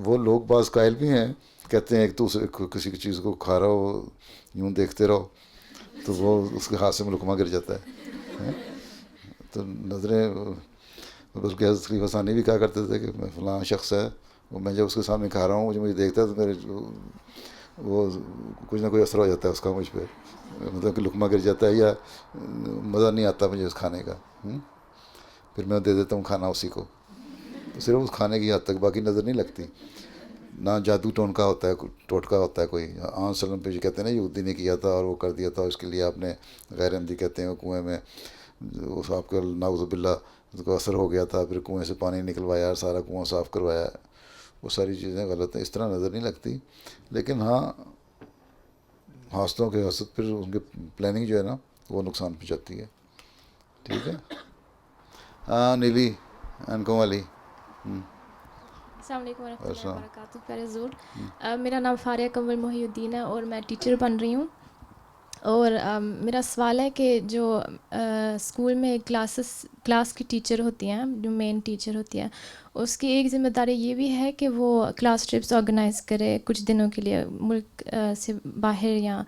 وہ لوگ بعض قائل بھی ہیں، کہتے ہیں ایک تو کسی کی چیز کو کھا رہا ہو یوں دیکھتے رہو تو وہ اس کے ہاتھ سے لقمہ گر جاتا ہے. تو نظریں بلکہ حضرت خلیفہ ثانی بھی کہا کرتے تھے کہ میں فلاں شخص ہے، میں جب اس کے سامنے کھا رہا ہوں مجھے دیکھتا ہے تو میرے وہ کچھ نہ کوئی اثر ہو جاتا ہے اس کا مجھ پہ، مطلب کہ لقمہ گر جاتا ہے یا مزہ نہیں آتا مجھے اس کھانے کا. پھر میں دے دیتا ہوں کھانا اسی کو، تو صرف اس کھانے کی حد تک، باقی نظر نہیں لگتی. نہ جادو ٹونکا ہوتا ہے، ٹوٹکا ہوتا ہے کوئی. آن سلم پہ جو کہتے ہیں نا یہودی نے کیا تھا اور وہ کر دیا تھا، اس کے لیے آپ نے غیر عمدی کہتے ہیں کنویں میں اس آپ کا نعوذ باللہ کو اثر ہو گیا تھا، پھر کنویں سے پانی نکلوایا، سارا کنواں صاف کروایا. وہ ساری چیزیں غلط ہیں، اس طرح نظر نہیں لگتی. لیکن ہاں حاصلوں کے حسد پھر ان کی پلاننگ جو ہے نا وہ نقصان پہنچاتی ہے. ٹھیک ہے. ہاں نیلی اینکوں والی. السلام علیکم ورحمۃ اللہ وبرکاتہ. پیارے حضور، میرا نام فاریہ قمر محی الدین ہے اور میں ٹیچر بن رہی ہوں. اور میرا سوال ہے کہ جو اسکول میں کلاس کی ٹیچر ہوتی ہیں، جو مین ٹیچر ہوتی ہیں، اس کی ایک ذمہ داری یہ بھی ہے کہ وہ کلاس ٹرپس آرگنائز کرے کچھ دنوں کے لیے ملک سے باہر یا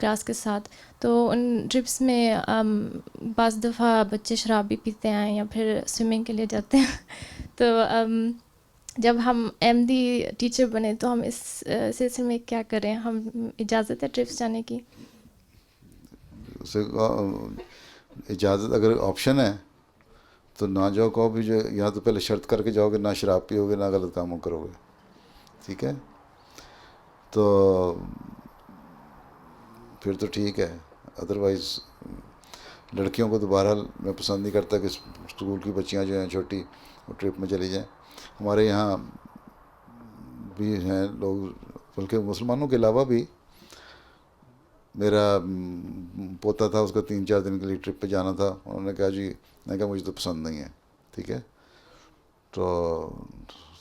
کلاس کے ساتھ. تو ان ٹرپس میں بعض دفعہ بچے شراب بھی پیتے ہیں یا پھر سوئمنگ کے لیے جاتے ہیں. تو جب ہم احمدی ٹیچر بنے تو ہم اس سلسلے میں کیا کریں؟ ہم اجازت ہے ٹرپس جانے کی؟ اجازت اگر آپشن ہے تو نہ جاؤ. کہو بھی جو یہاں تو پہلے شرط کر کے جاؤ گے نہ شراب پیو گے نہ غلط کاموں کرو گے, ٹھیک ہے, تو پھر تو ٹھیک ہے. ادروائز لڑکیوں کو تو بہرحال میں پسند نہیں کرتا کہ اسکول کی بچیاں جو ہیں چھوٹی وہ ٹرپ میں چلی جائیں. ہمارے یہاں بھی ہیں لوگ, بلکہ مسلمانوں کے علاوہ بھی. میرا پوتا تھا, اس کا 3-4 دن کے لیے ٹرپ پہ جانا تھا. انہوں نے کہا جی, میں کہا مجھے تو پسند نہیں ہے, ٹھیک ہے, تو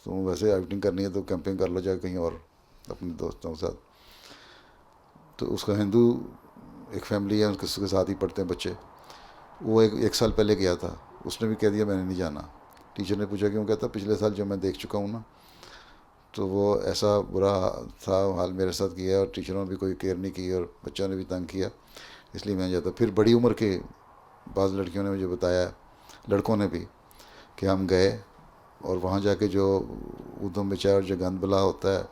تم ویسے آؤٹنگ کرنی ہے تو کیمپنگ کر لو جائے کہیں اور اپنے دوستوں کے ساتھ. تو اس کا ہندو ایک فیملی ہے, اس کے ساتھ ہی پڑھتے ہیں بچے. وہ ایک سال پہلے گیا تھا, اس نے بھی کہہ دیا میں نے نہیں جانا. ٹیچر نے پوچھا کیوں؟ کہتا پچھلے سال جو میں دیکھ چکا ہوں نا, تو وہ ایسا برا تھا حال میرے ساتھ کیا, اور ٹیچروں نے بھی کوئی کیئر نہیں کی اور بچوں نے بھی تنگ کیا, اس لیے میں جاتا. پھر بڑی عمر کے بعض لڑکیوں نے مجھے بتایا, لڑکوں نے بھی, کہ ہم گئے اور وہاں جا کے جو ادھم بچا اور جو گند بلا ہوتا ہے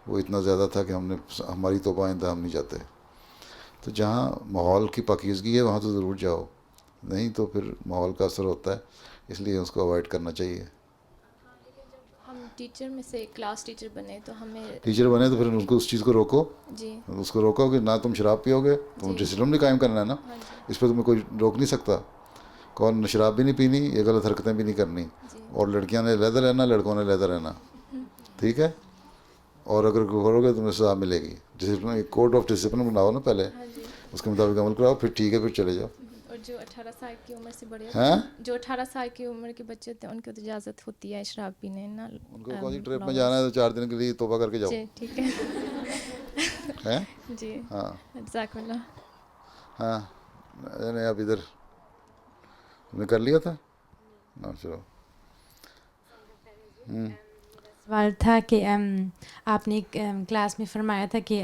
وہ اتنا زیادہ تھا کہ ہماری توبہ آئندہ ہم نہیں جاتے. تو جہاں ماحول کی پاکیزگی ہے وہاں تو ضرور جاؤ, نہیں تو پھر ماحول کا اثر ہوتا ہے, اس لیے اس کو اوائڈ کرنا چاہیے. ہم ٹیچر میں سے کلاس ٹیچر بنے تو ہمیں ٹیچر بنے تو پھر ان کو اس چیز کو روکو. جی, اس کو روکو کہ نہ تم شراب پیو گے, تم ڈسپلن بھی قائم کرنا ہے نا. اس پہ تمہیں کوئی روک نہیں سکتا. کون شراب بھی نہیں پینی, یہ غلط حرکتیں بھی نہیں کرنی, اور لڑکیاں نے علیحدہ رہنا, لڑکوں نے علیحدہ رہنا, ٹھیک ہے. اور اگر کرو گے تمہیں سزا ملے گی. ڈسپلن, کوڈ آف ڈسپلن بناؤ نا پہلے, اس کے مطابق عمل کراؤ, پھر ٹھیک ہے, پھر چلے جاؤ. اور جو 18 سال کی عمر سے بڑے ہیں, جو 18 سال کی عمر کے بچے ہوتے ہیں ان کو تو اجازت ہوتی ہے شراب پینے نا. ان کو کوئی ٹرپ میں جانا ہے تو 4 دن کے لیے توبہ کر کے جاؤ. جی ٹھیک ہے, جی, ہاں جزاک اللہ. ہاں نہیں, اب ادھر تم نے کر لیا تھا نا, چلو. سوال تھا کہ آپ نے ایک کلاس میں فرمایا تھا کہ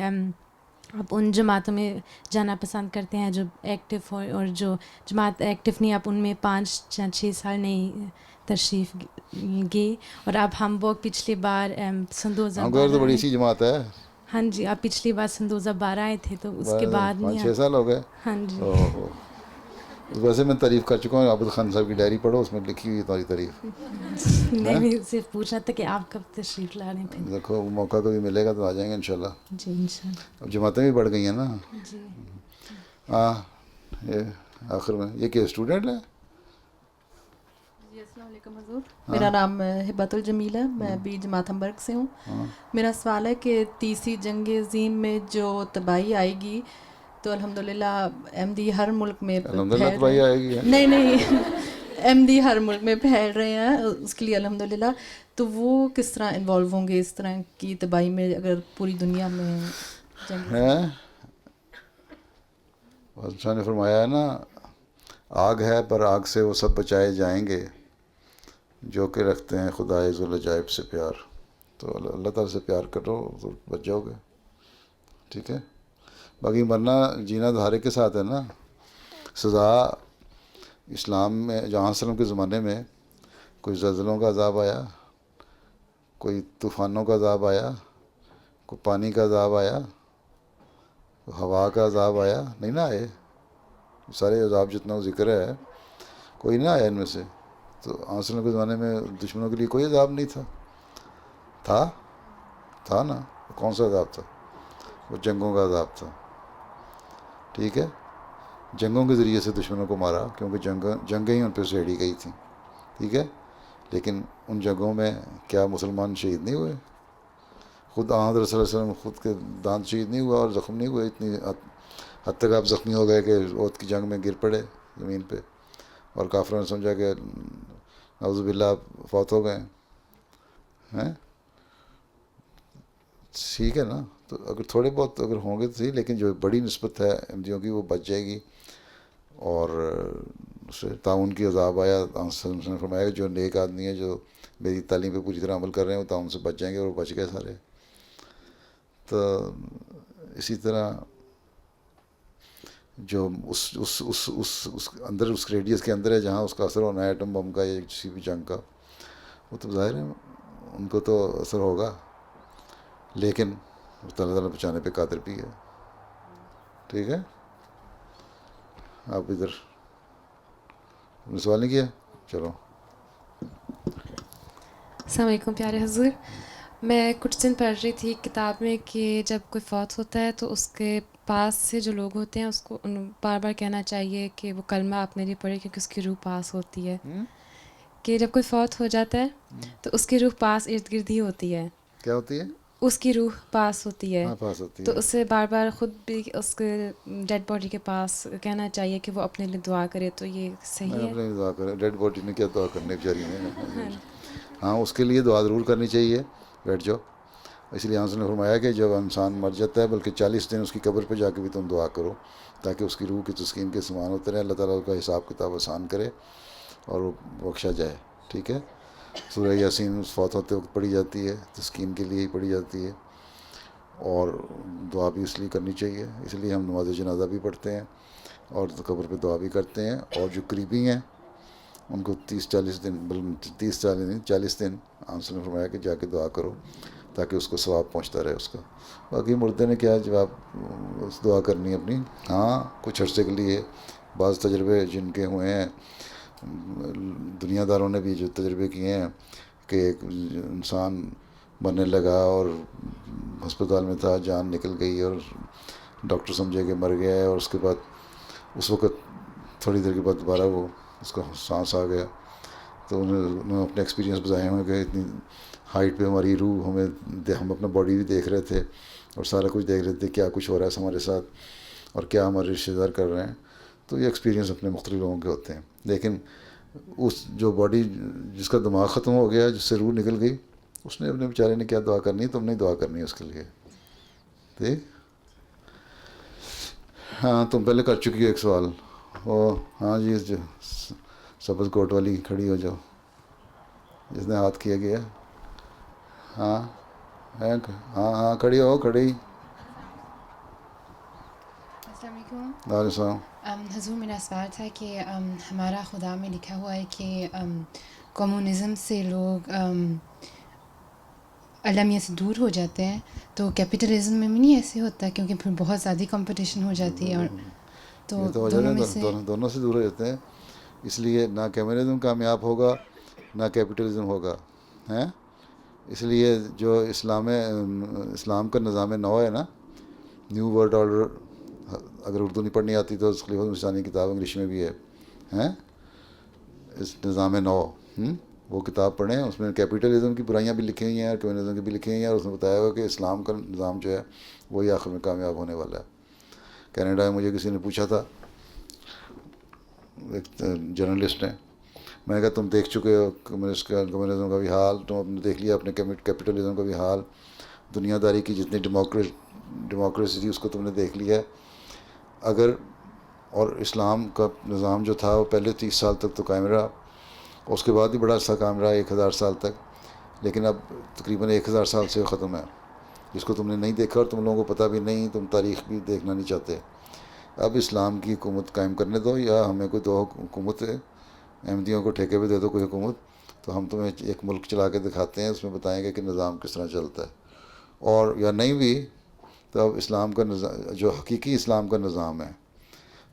آپ ان جماعتوں میں جانا پسند کرتے ہیں جو ایکٹیو ہو, اور جو جماعت ایکٹیو نہیں آپ ان میں 5-6 سال نہیں تشریف گئے. اور اب ہم وہ پچھلی بار سندوزہ تو بڑی سی جماعت ہے. ہاں جی, آپ پچھلی بار سندوزہ 12 آئے تھے تو اس کے بعد 5-6 سال ہو گئے. ہاں جی, ویسے میں تعریف کر چکا ہوں. عابد خان صاحب کی ڈائری پڑھو, اس میں لکھی ہوئی تمہاری تعریف. میں بھی صرف پوچھنا تھا کہ آپ کب تشریف لا رہے ہیں. دیکھو موقع کبھی ملے گا تو آ جائیں گے انشاءاللہ. جی انشاءاللہ. اب جماعتیں بھی بڑھ گئی ہیں نا. جی ہاں, یہ آخر میں یہ کہ اسٹوڈنٹ ہے. جی السلام علیکم حضور, میرا نام ہبت الجمیل ہے, میں بھی جماعت ہمبرگ سے ہوں. میرا سوال ہے کہ تیسری جنگ عظیم میں جو تباہی آئے گی تو الحمدللہ احمدی ہر ملک میں تباہی آئے گی, نہیں احمدی ہر ملک میں پھیل رہے ہیں اس کے لیے الحمدللہ. تو وہ کس طرح انوالو ہوں گے اس طرح کی تباہی میں اگر پوری دنیا میں جنگ ہے؟ بادشاہ نے فرمایا ہے نا, آگ ہے پر آگ سے وہ سب بچائے جائیں گے جو کہ رکھتے ہیں خدائے ذوالعجائب سے پیار. تو اللہ تعالیٰ سے پیار کرو تو بچ جاؤ گے, ٹھیک ہے. باقی مرنا جینا دھارے کے ساتھ ہے نا. سزا اسلام میں جہاں وسلم کے زمانے میں کوئی زلزلوں کا عذاب آیا, کوئی طوفانوں کا عذاب آیا, کوئی پانی کا عذاب آیا, ہوا کا عذاب آیا, نہیں نہ آئے. سارے عذاب جتنا ذکر ہے کوئی نہ آیا ان میں سے. تو وسلم کے زمانے میں دشمنوں کے لیے کوئی عذاب نہیں تھا. تھا نا. کون سا عذاب تھا؟ وہ جنگوں کا عذاب تھا, ٹھیک ہے. جنگوں کے ذریعے سے دشمنوں کو مارا کیونکہ جنگیں ہی ان پہ سہیڑی گئی تھیں, ٹھیک ہے. لیکن ان جنگوں میں کیا مسلمان شہید نہیں ہوئے؟ خود حضرت صلی اللہ علیہ وسلم خود کے دانت شہید نہیں ہوا اور زخم نہیں ہوئے. اتنی حد تک آپ زخمی ہو گئے کہ عہد کی جنگ میں گر پڑے زمین پہ, اور کافروں نے سمجھا کہ نعوذ باللہ آپ فوت ہو گئے ہیں. ٹھیک ہے نا. تو اگر تھوڑے بہت اگر ہوں گے تو صحیح, لیکن جو بڑی نسبت ہے احمدیوں کی وہ بچ جائے گی. اور اسے تعاون کی عذاب آیا, نے فرمایا کہ جو نیک آدمی ہے جو میری تعلیم پہ پوری طرح عمل کر رہے ہیں وہ تعاون سے بچ جائیں گے, اور وہ بچ گئے سارے. تو اسی طرح جو اس اندر اس ریڈیس کے اندر ہے جہاں اس کا اثر ہونا ہے ایٹم بم کا یا کسی بھی جنگ کا، وہ تو ظاہر ہے ان کو تو اثر ہوگا، لیکن اللہ تعالیٰ بچانے پہ قادر بھی ہے. ٹھیک ہے، آپ ادھر سوال نہیں کیا؟ چلو. السلام علیکم پیارے حضور. میں کچھ دن پڑھ رہی تھی کتاب میں کہ جب کوئی فوت ہوتا ہے تو اس کے پاس سے جو لوگ ہوتے ہیں اس کو بار بار کہنا چاہیے کہ وہ کلمہ اپنے لیے پڑھے کیونکہ اس کی روح پاس ہوتی ہے. کہ جب کوئی فوت ہو جاتا ہے تو اس کی روح پاس ارد گرد ہی ہوتی ہے. کیا ہوتی ہے؟ اس کی روح پاس ہوتی ہے. پاس ہوتی ہے. تو اسے بار بار خود بھی اس کے ڈیڈ باڈی کے پاس کہنا چاہیے کہ وہ اپنے لیے دعا کرے. تو یہ صحیح ہے؟ اپنے لیے دعا کرے. ڈیڈ باڈی نے کیا دعا کرنے بیچاری نے؟ ہاں اس کے لیے دعا ضرور کرنی چاہیے. بیٹھ جاؤ. اس لیے حضرت نے فرمایا کہ جب انسان مر جاتا ہے بلکہ 40 دن اس کی قبر پہ جا کے بھی تم دعا کرو تاکہ اس کی روح کی تسکین کے سامان ہوتے رہے. اللہ تعالیٰ کا حساب کتاب آسان کرے اور وہ بخشا جائے. ٹھیک ہے. سورہ یاسین فوت ہوتے وقت پڑھی جاتی ہے، تسکین کے لیے ہی پڑھی جاتی ہے، اور دعا بھی اس لیے کرنی چاہیے. اس لیے ہم نماز جنازہ بھی پڑھتے ہیں اور قبر پہ دعا بھی کرتے ہیں. اور جو قریبی ہیں ان کو 30-40 دن، بلکہ 40 دن آنسر نے فرمایا کہ جا کے دعا کرو تاکہ اس کو ثواب پہنچتا رہے اس کا. باقی مردے نے کیا جواب دعا کرنی اپنی. ہاں کچھ عرصے کے لیے بعض تجربے جن کے ہوئے ہیں، دنیا داروں نے بھی جو تجربے کیے ہیں کہ ایک انسان مرنے لگا اور ہسپتال میں تھا، جان نکل گئی اور ڈاکٹر سمجھے کہ مر گیا ہے، اور اس کے بعد اس وقت تھوڑی دیر کے بعد دوبارہ وہ اس کا سانس آ گیا. تو انہوں نے اپنے ایکسپیرینس بتائے ہوئے کہ اتنی ہائٹ پہ ہماری روح ہم اپنا باڈی بھی دیکھ رہے تھے اور سارا کچھ دیکھ رہے تھے کیا کچھ ہو رہا ہے ہمارے ساتھ اور کیا ہمارے رشتہ دار کر رہے ہیں. تو یہ ایکسپیرینس اپنے مختلف لوگوں کے ہوتے ہیں. لیکن اس جو باڈی جس کا دماغ ختم ہو گیا، جس سے روح نکل گئی، اس نے اپنے بیچارے نے کیا دعا کرنی ہے؟ تم نے دعا کرنی ہے اس کے لیے. ٹھیک. ہاں تم پہلے کر چکی ہو ایک سوال. ہاں جی، جو سبز کوٹ والی کھڑی ہو جاؤ جس نے ہاتھ کیا گیا. ہاں ہاں کھڑی ہو. کھڑی. السلام علیکم. وعلیکم السلام. حضور میرا سوال تھا کہ ہمارا خدا میں لکھا ہوا ہے کہ کمیونزم سے لوگ عالمیہ سے دور ہو جاتے ہیں، تو کیپٹلزم میں بھی نہیں ایسے ہوتا کیونکہ پھر بہت زیادہ کمپٹیشن ہو جاتی ہے، اور تو دونوں میں سے دونوں سے دور ہو جاتے ہیں. اس لیے نہ کمیونزم کامیاب ہوگا نہ کیپٹلزم ہوگا. ہیں اس لیے جو اسلام کا نظام نو ہے نا، نیو ورلڈ آرڈر، اگر اردو نہیں پڑھنی آتی تو خلیفۃ المسیح کی کتاب انگلش میں بھی ہے. ہیں اس نظام نو، وہ کتاب پڑھیں. اس میں کیپٹلزم کی برائیاں بھی لکھی ہوئی ہیں اور کمیونزم کی بھی لکھی ہوئی ہیں، اور اس میں بتایا ہوا کہ اسلام کا نظام جو ہے وہی آخر میں کامیاب ہونے والا ہے. کینیڈا میں مجھے کسی نے پوچھا تھا، ایک جرنلسٹ نے، میں نے کہا تم دیکھ چکے ہو کمیونزم کا بھی حال، تم اپنے دیکھ لیا اپنے کیپٹلزم کا بھی حال، دنیا داری کی جتنی ڈیموکریسی تھی اس کو تم نے دیکھ لیا ہے. اگر اور اسلام کا نظام جو تھا وہ پہلے 30 سال تک تو قائم رہا، اس کے بعد بھی بڑا عرصہ قائم رہا 1000 سال تک، لیکن اب تقریباً 1000 سال سے ختم ہے، جس کو تم نے نہیں دیکھا اور تم لوگوں کو پتہ بھی نہیں، تم تاریخ بھی دیکھنا نہیں چاہتے. اب اسلام کی حکومت قائم کرنے دو، یا ہمیں کوئی دو حکومت احمدیوں کو ٹھیکے پہ دے دو کوئی حکومت، تو ہم تمہیں ایک ملک چلا کے دکھاتے ہیں، اس میں بتائیں گے کہ نظام کس طرح چلتا ہے. اور یا نہیں بھی تو اب اسلام کا نظام جو حقیقی اسلام کا نظام ہے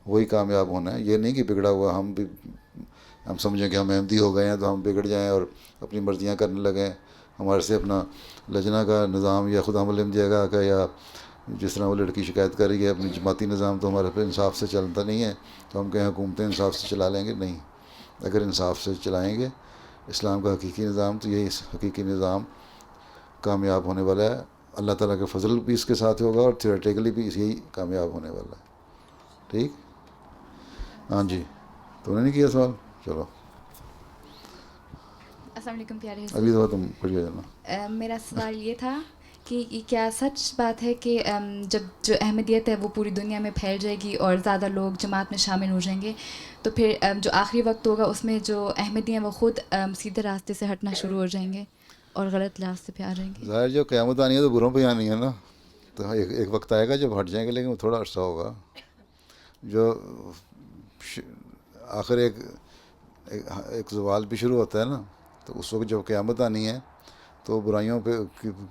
وہی کامیاب ہونا ہے. یہ نہیں کہ بگڑا ہوا ہم سمجھیں کہ ہم احمدی ہو گئے ہیں تو ہم بگڑ جائیں اور اپنی مرضیاں کرنے لگیں. ہمارے سے اپنا لجنہ کا نظام یا خدا ملم جگہ کا، یا جس طرح وہ لڑکی شکایت کر رہی ہے اپنی جماعتی نظام، تو ہمارے پہ انصاف سے چلتا نہیں ہے، تو ہم کہیں حکومتیں انصاف سے چلا لیں گے. نہیں، اگر انصاف سے چلائیں گے اسلام کا حقیقی نظام تو یہی حقیقی نظام کامیاب ہونے والا ہے. اللہ تعالیٰ کا فضل بھی اس کے ساتھ ہوگا اور تھیوریٹیکلی بھی یہی کامیاب ہونے والا ہے. ٹھیک. ہاں جی، تو نے نہیں کیا سوال. چلو السلام علیکم پیارے حضور. اگلی دفعہ تم پڑھ جانا. میرا سوال یہ تھا کہ کیا سچ بات ہے کہ جب جو احمدیت ہے وہ پوری دنیا میں پھیل جائے گی اور زیادہ لوگ جماعت میں شامل ہو جائیں گے، تو پھر جو آخری وقت ہوگا اس میں جو احمدی ہیں وہ خود سیدھے راستے سے ہٹنا شروع ہو جائیں گے اور غلط راستے پہ آ جائیں گے؟ ظاہر جو قیامت آنی ہے تو بروں پہ آنی ہے نا، تو ایک وقت آئے گا جب ہٹ جائیں گے، لیکن وہ تھوڑا عرصہ ہوگا. جو آخر ایک زوال بھی شروع ہوتا ہے نا، تو اس وقت جب قیامت آنی ہے تو برائیوں پہ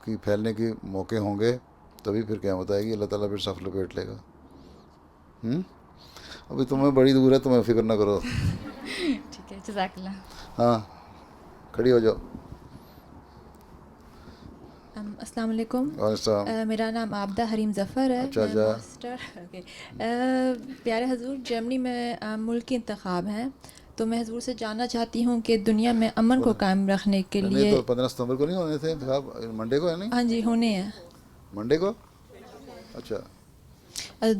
کی پھیلنے کے موقع ہوں گے، تبھی پھر قیامت آئے گی، اللہ تعالیٰ پھر صف لپیٹ لے گا۔ ابھی تمہیں بڑی دور ہے، تمہیں فکر نہ کرو۔ ٹھیک ہے، جزاک اللہ۔ ہاں کھڑی ہو جاؤ۔ السلام علیکم۔ السلام۔ میرا نام عابدہ حریم ظفر ہے۔ اچھا پیارے حضور، جرمنی میں ملکی انتخاب ہیں، تو میں حضور سے جاننا چاہتی ہوں کہ دنیا میں امن کو قائم رکھنے کے لیے 15 ستمبر کو نہیں ہونے تھے انتخاب؟ منڈے کو ہے نہیں؟ ہاں جی، ہونے ہیں منڈے کو۔ اچھا،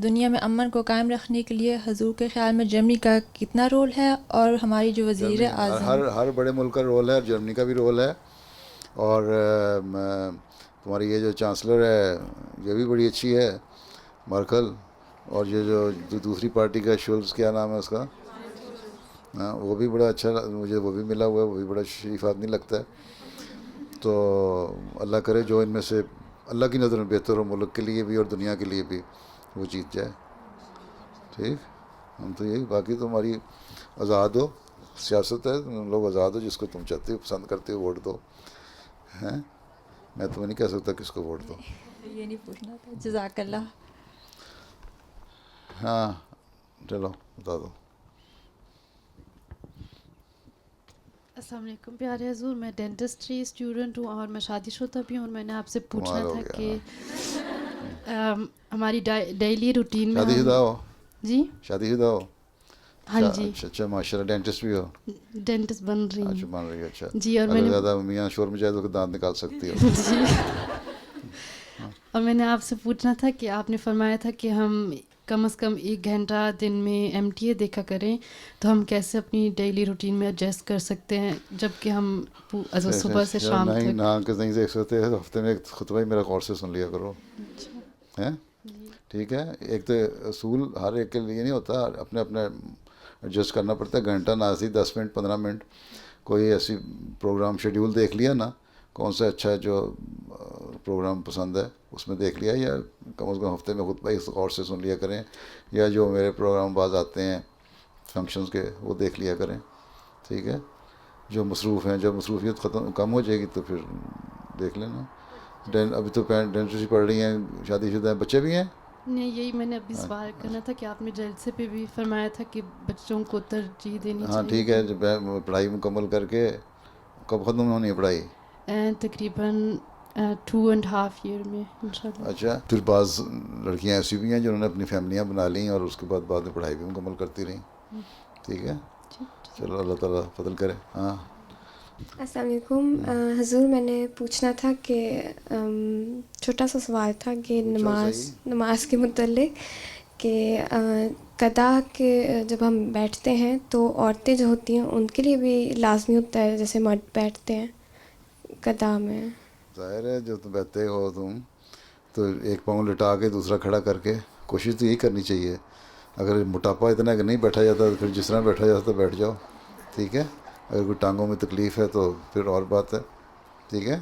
دنیا میں امن کو قائم رکھنے کے لیے حضور کے خیال میں جرمنی کا کتنا رول ہے، اور ہماری جو وزیر اعظم، ہر بڑے ملک کا رول ہے، جرمنی کا بھی رول ہے، اور تمہاری یہ جو چانسلر ہے یہ بھی بڑی اچھی ہے، مرکل، اور یہ جو دوسری پارٹی کا شولز، کیا نام ہے اس کا، ہاں وہ بھی بڑا اچھا، مجھے وہ بھی ملا ہوا ہے، وہ بھی بڑا شریف آدمی لگتا ہے۔ تو اللہ کرے جو ان میں سے اللہ کی نظر میں بہتر ہو، ملک کے لیے بھی اور دنیا کے لیے بھی، وہ جیت جائے۔ ٹھیک، ہم تو یہی، باقی تمہاری آزاد ہو، سیاست ہے، تم لوگ آزاد ہو، جس کو تم چاہتے ہو پسند کرتے ہو ووٹ دو، ہیں، میں تمہیں نہیں کہہ سکتا کس کو ووٹ دو۔ یہ نہیں پوچھنا تھا، جزاک اللہ۔ ہاں چلو بتا دو۔ السلام علیکم پیارے حضور، میں ڈینٹسٹری اسٹوڈنٹ ہوں اور میں شادی شدہ بھی ہوں، اور میں نے آپ سے پوچھنا تھا کہ ہماری ڈیلی روٹین میں شادی شدہ ہو؟ جی شادی شدہ ہو؟ ہاں جی۔ اچھا ماشاء اللہ، ڈینٹسٹ بھی ہو؟ ڈینٹسٹ بن رہی ہوں۔ اچھا بن رہی ہے، اچھا جی۔ اور میں نے زیادہ میاں شور میں جائے تو دانت نکال سکتی ہو۔ جی۔ اور میں نے آپ سے پوچھنا تھا کہ آپ نے فرمایا تھا کہ ہم کم از کم 1 گھنٹہ دن میں MTA دیکھا کریں، تو ہم کیسے اپنی ڈیلی روٹین میں ایڈجسٹ کر سکتے ہیں جب کہ ہم صبح سے شام تک نہیں دیکھ سکتے؟ ہفتے میں ایک خطبہ ہی میرا غور سے سن لیا کرو، ہیں؟ ٹھیک ہے، ایک تو اصول ہر ایک کے لیے نہیں ہوتا، اپنے اپنے ایڈجسٹ کرنا پڑتا ہے۔ گھنٹہ نہ سی 10 منٹ 15 منٹ کوئی ایسی پروگرام شیڈیول دیکھ لیا نا، کون سا اچھا ہے جو پروگرام پسند ہے اس میں دیکھ لیا، یا کم از کم ہفتے میں خطبہ اس غور سے سن لیا کریں، یا جو میرے پروگرام بعض آتے ہیں فنکشنز کے وہ دیکھ لیا کریں، ٹھیک ہے۔ جو مصروف ہیں، جب مصروفیت کم ہو جائے گی تو پھر دیکھ لینا۔ ابھی تو ڈینٹسٹری پڑھ رہی ہیں، شادی شدہ ہیں، بچے بھی ہیں؟ نہیں، یہی میں نے ابھی سوال کرنا تھا کہ آپ نے جلسے پہ بھی فرمایا تھا کہ بچوں کو ترجیح دینی چاہیے۔ ہاں ٹھیک ہے، جب پڑھائی مکمل کر کے کب ختم ہونی ہے پڑھائی؟ تقریباً 2.5 ایئر میں انشاءاللہ۔ اچھا، پھر بعض لڑکیاں ایسی بھی ہیں جنہوں نے اپنی فیملیاں بنا لیں اور اس کے بعد میں پڑھائی بھی مکمل کرتی رہیں، ٹھیک ہے۔ چلو اللہ تعالیٰ فضل کرے۔ ہاں السلام علیکم حضور، میں نے پوچھنا تھا کہ چھوٹا سا سوال تھا کہ نماز کے متعلق، کہ قضا کے جب ہم بیٹھتے ہیں تو عورتیں جو ہوتی ہیں ان کے لیے بھی لازمی ہوتا ہے جیسے مرد بیٹھتے ہیں قضا میں؟ ظاہر ہے، جو تم بیٹھتے ہو تم تو ایک پاؤں لٹا کے دوسرا کھڑا کر کے کوشش تو یہی کرنی چاہیے۔ اگر موٹاپا اتنا کہ نہیں بیٹھا جاتا تو پھر جس طرح بیٹھا جاتا تو بیٹھ جاؤ، ٹھیک ہے۔ اگر کوئی ٹانگوں میں تکلیف ہے تو پھر اور بات ہے، ٹھیک ہے۔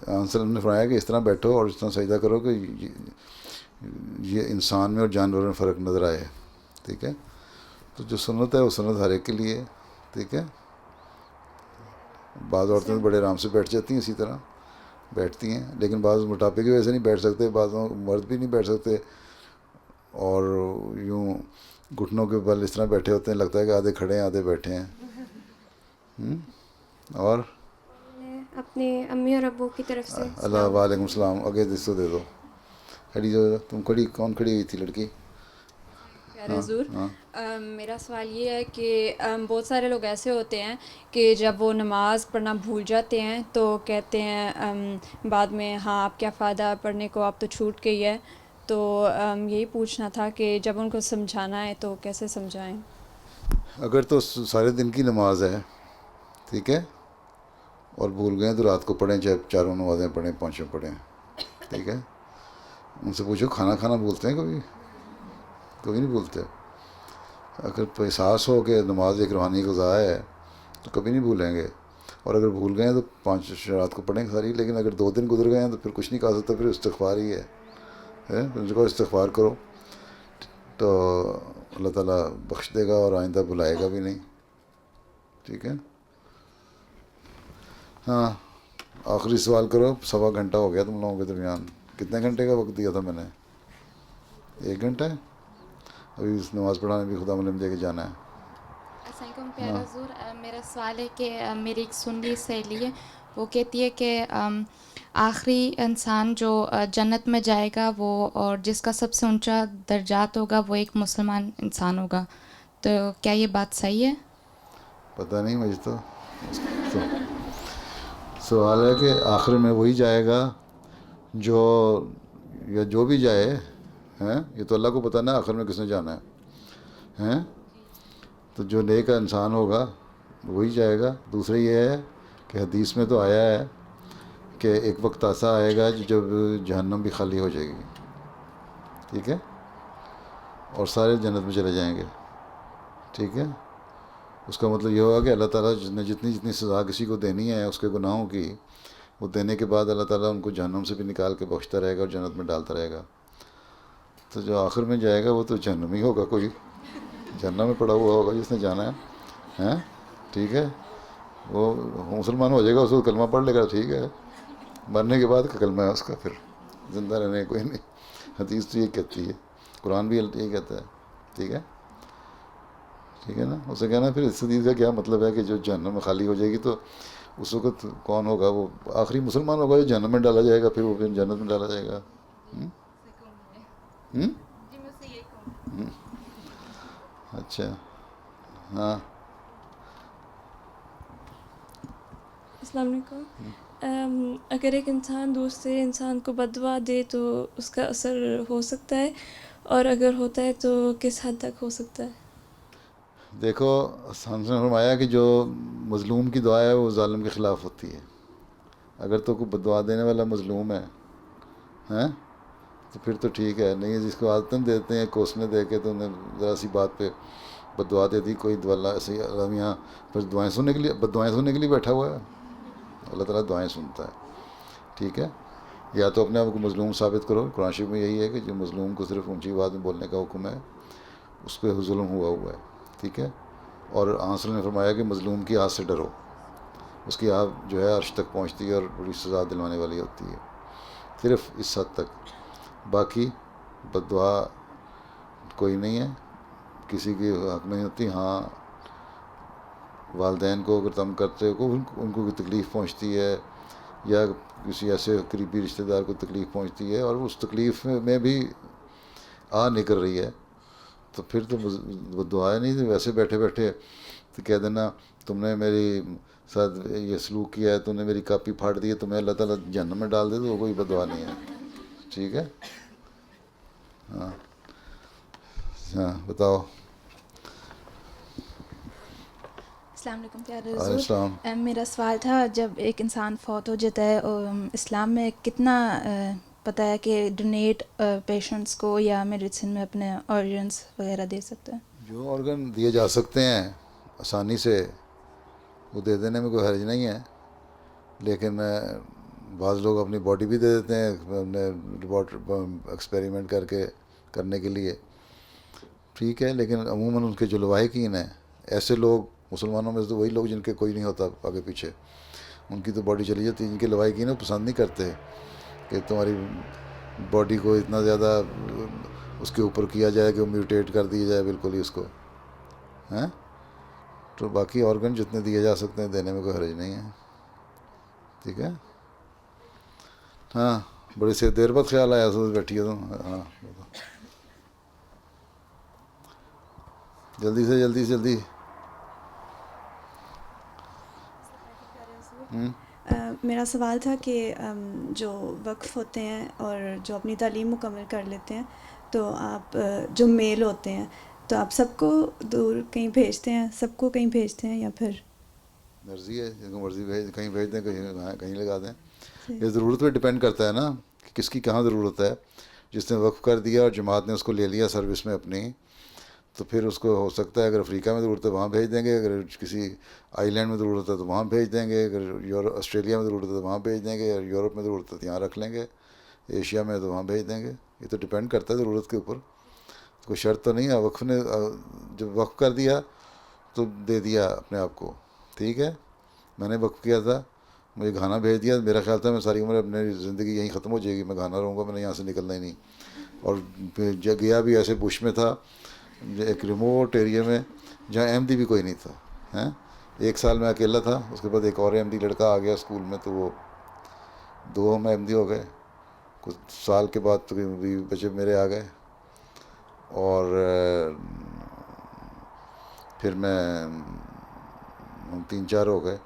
آنسر نے فرمایا کہ اس طرح بیٹھو اور اس طرح سجدہ کرو کہ یہ انسان میں اور جانور میں فرق نظر آئے، ٹھیک ہے۔ تو جو سنت ہے وہ سنت ہر ایک کے لیے، ٹھیک ہے۔ بعض عورتیں بڑے آرام سے بیٹھ جاتی ہیں، اسی طرح بیٹھتی ہیں، لیکن بعض موٹاپے کی وجہ سے نہیں بیٹھ سکتے، بعض مرد بھی نہیں بیٹھ سکتے، اور یوں گھٹنوں کے بل اس طرح بیٹھے ہوتے ہیں، لگتا ہے کہ آدھے کھڑے ہیں آدھے بیٹھے ہیں۔ اور اپنے امی اور ابو کی طرف سے اللہ وعلیکم السلام، آگے دستو دے دو، کھڑی جو تم کھڑی، کون کھڑی ہوئی تھی لڑکی؟ پیارے حضور، میرا سوال یہ ہے کہ بہت سارے لوگ ایسے ہوتے ہیں کہ جب وہ نماز پڑھنا بھول جاتے ہیں تو کہتے ہیں بعد میں، ہاں آپ کیا فائدہ پڑھنے کو، آپ تو چھوٹ گئی ہے۔ تو یہی پوچھنا تھا کہ جب ان کو سمجھانا ہے تو کیسے سمجھائیں؟ اگر تو سارے دن کی نماز ہے، ٹھیک ہے، اور بھول گئے تو رات کو پڑھیں، چاہے 4 نمازیں پڑھیں 5 پڑھیں، ٹھیک ہے۔ ان سے پوچھو کھانا بھولتے ہیں کبھی نہیں بھولتے۔ اگر تو احساس ہو کہ نماز ایک روحانی غذا ہے تو کبھی نہیں بھولیں گے، اور اگر بھول گئے ہیں تو 5 رات کو پڑھیں ساری، لیکن اگر 2 دن گزر گئے ہیں تو پھر کچھ نہیں کہا سکتا، پھر استغفار ہی ہے، ان کو استغفار کرو، تو اللہ تعالیٰ بخش دے گا اور آئندہ بلائے گا بھی نہیں. ٹھیک ہے. ہاں آخری سوال کرو. 1.25 گھنٹہ ہو گیا تم لوگوں کے درمیان. کتنے گھنٹے کا وقت دیا تھا میں نے؟ 1 گھنٹہ ہے. ابھی اس نماز پڑھانے بھی خدا ملم دے کے جانا ہے. السلام علیکم پیارا حضور. میرا سوال ہے کہ میری ایک سنی سہیلی ہے, وہ کہتی ہے کہ آخری انسان جو جنت میں جائے گا وہ, اور جس کا سب سے اونچا درجات ہوگا, وہ ایک مسلمان انسان ہوگا. تو کیا یہ بات صحیح ہے؟ پتہ نہیں مجھے تو. سوال ہے کہ آخر میں وہی جائے گا جو, یا جو بھی جائے ہیں, یہ تو اللہ کو پتہ نا آخر میں کس نے جانا ہے ہیں. تو جو نیک انسان ہوگا وہی جائے گا. دوسرا یہ ہے کہ حدیث میں تو آیا ہے کہ ایک وقت ایسا آئے گا جب جہنم بھی خالی ہو جائے گی. ٹھیک ہے. اور سارے جنت میں چلے جائیں گے. ٹھیک ہے. اس کا مطلب یہ ہوگا کہ اللہ تعالیٰ نے جتنی سزا کسی کو دینی ہے اس کے گناہوں کی, وہ دینے کے بعد اللہ تعالیٰ ان کو جہنم سے بھی نکال کے بخشتا رہے گا اور جنت میں ڈالتا رہے گا. تو جو آخر میں جائے گا وہ تو جہنم ہی ہوگا, کوئی جہنم میں پڑا ہوا ہوگا جس نے جانا ہے ہیں. ٹھیک ہے. وہ مسلمان ہو جائے گا, اس کو کلمہ پڑھ لے گا, ٹھیک ہے. مرنے کے بعد کا کلمہ ہے اس کا, پھر زندہ رہنے کوئی نہیں. حدیث تو یہ کہتی ہے, قرآن بھی یہ کہتا ہے. ٹھیک ہے. ٹھیک ہے نا. اسے کہنا پھر اس حدیث کا کیا مطلب ہے کہ جو جہنم میں خالی ہو جائے گی تو اس وقت کون ہوگا؟ وہ آخری مسلمان ہوگا جو جہنم میں ڈالا جائے گا, پھر وہ پھر جنت میں ڈالا جائے گا. اچھا. ہاں السلام علیکم. اگر ایک انسان دوسرے انسان کو بد دعا دے تو اس کا اثر ہو سکتا ہے, اور اگر ہوتا ہے تو کس حد تک ہو سکتا ہے؟ دیکھو ہم نے فرمایا کہ جو مظلوم کی دعا ہے وہ ظالم کے خلاف ہوتی ہے. اگر تو کوئی بد دعا دینے والا مظلوم ہے ہیں تو پھر تو ٹھیک ہے. نہیں جس کو عادتاً دیتے ہیں کوسنے دے کے, تو انہیں ذرا سی بات پہ بد دعا دے دی کوئی دعا, ایسے ہی یہاں پھر دعائیں سننے کے لیے, بد دعائیں سننے کے لیے بیٹھا ہوا ہے. اللہ تعالیٰ دعائیں سنتا ہے. ٹھیک ہے. یا تو اپنے آپ کو مظلوم ثابت کرو. قرآن شریف میں یہی ہے کہ جو مظلوم کو صرف اونچی آواز میں بولنے کا حکم ہے اس پہ ظلم ہوا ہے. ٹھیک ہے. اور آنسل نے فرمایا کہ مظلوم کی آگ سے ڈرو, اس کی آگ جو ہے عرش تک پہنچتی ہے اور بڑی سزا دلوانے والی ہوتی ہے. صرف اس حد تک. باقی بد دعا کوئی نہیں ہے, کسی کی حق نہیں ہوتی. ہاں والدین کو اگر تنگ کرتے ہو ان کو تکلیف پہنچتی ہے, یا کسی ایسے قریبی رشتہ دار کو تکلیف پہنچتی ہے اور اس تکلیف میں بھی نکل رہی ہے, تو پھر تو دعائیں نہیں. ویسے بیٹھے بیٹھے تو کہہ دینا تم نے میری ساتھ یہ سلوک کیا ہے, تم نے میری کاپی پھاڑ دی ہے, تمہیں اللہ تعالیٰ جہنم میں ڈال دے, تو وہ کوئی بد دعا نہیں ہے. ٹھیک ہے. ہاں ہاں بتاؤ. السلام علیکم پیارے حضور. میرا سوال تھا, جب ایک انسان فوت ہو جاتا ہے اسلام میں کتنا پتہ ہے کہ ڈونیٹ پیشنٹس کو یا میڈیسن میں اپنے آرگنس وغیرہ دے سکتے ہیں؟ جو آرگن دیے جا سکتے ہیں آسانی سے وہ دے دینے میں کوئی حرج نہیں ہے, لیکن بعض لوگ اپنی باڈی بھی دے دیتے ہیں اپنے ایکسپیریمنٹ کرنے کے لیے. ٹھیک ہے. لیکن عموماً ان کے جو لواحقین ہیں ایسے لوگ مسلمانوں میں تو وہی لوگ جن کے کوئی نہیں ہوتا آگے پیچھے, ان کی تو باڈی چلی جاتی ہے. جن کے لواحقین ہیں پسند نہیں کرتے کہ تمہاری باڈی کو اتنا زیادہ اس کے اوپر کیا جائے کہ وہ میوٹیٹ کر دیا جائے بالکل ہی اس کو ہیں. تو باقی آرگن جتنے دیے جا سکتے ہیں دینے میں کوئی حرج نہیں ہے. ٹھیک ہے. ہاں بڑی سے دیر بعد خیال آیا سو بیٹھی ہے تم. ہاں جلدی سے جلدی. میرا سوال تھا کہ جو وقف ہوتے ہیں اور جو اپنی تعلیم مکمل کر لیتے ہیں تو آپ جو میل ہوتے ہیں تو آپ سب کو دور کہیں بھیجتے ہیں یا پھر مرضی ہے, جن کو مرضی کہیں بھیج دیں, کہیں لگا دیں. یہ ضرورت پہ ڈپینڈ کرتا ہے نا کہ کس کی کہاں ضرورت ہے. جس نے وقف کر دیا اور جماعت نے اس کو لے لیا سروس میں اپنی, تو پھر اس کو ہو سکتا ہے اگر افریقہ میں ضرورت ہے وہاں بھیج دیں گے, اگر کسی آئی لینڈ میں ضرورت ہے تو وہاں بھیج دیں گے, اگر آسٹریلیا میں ضرورت ہے تو وہاں بھیج دیں گے, اور یورپ میں ضرورت ہے تو یہاں رکھ لیں گے, ایشیا میں تو وہاں بھیج دیں گے. یہ تو ڈپینڈ کرتا ہے ضرورت کے اوپر. کوئی شرط تو نہیں ہے. وقف نے جب وقف کر دیا تو دے دیا اپنے آپ کو, ٹھیک ہے. میں نے وقف کیا تھا, مجھے گھانا بھیج دیا, میرا خیال تھا میں ساری عمر اپنی زندگی یہیں ختم ہو جائے گی, میں گھانا رہوں گا, میں نے یہاں سے نکلنا ہی نہیں. اور گیا بھی ایسے بش میں تھا, ایک ریموٹ ایریا میں جہاں احمدی بھی کوئی نہیں تھا ہیں. 1 سال میں اکیلا تھا, اس کے بعد ایک اور احمدی لڑکا آ گیا اسکول میں, تو وہ 2 ہم احمدی ہو گئے. کچھ سال کے بعد تو بچے میرے آ گئے, اور پھر میں 3-4 ہو گئے.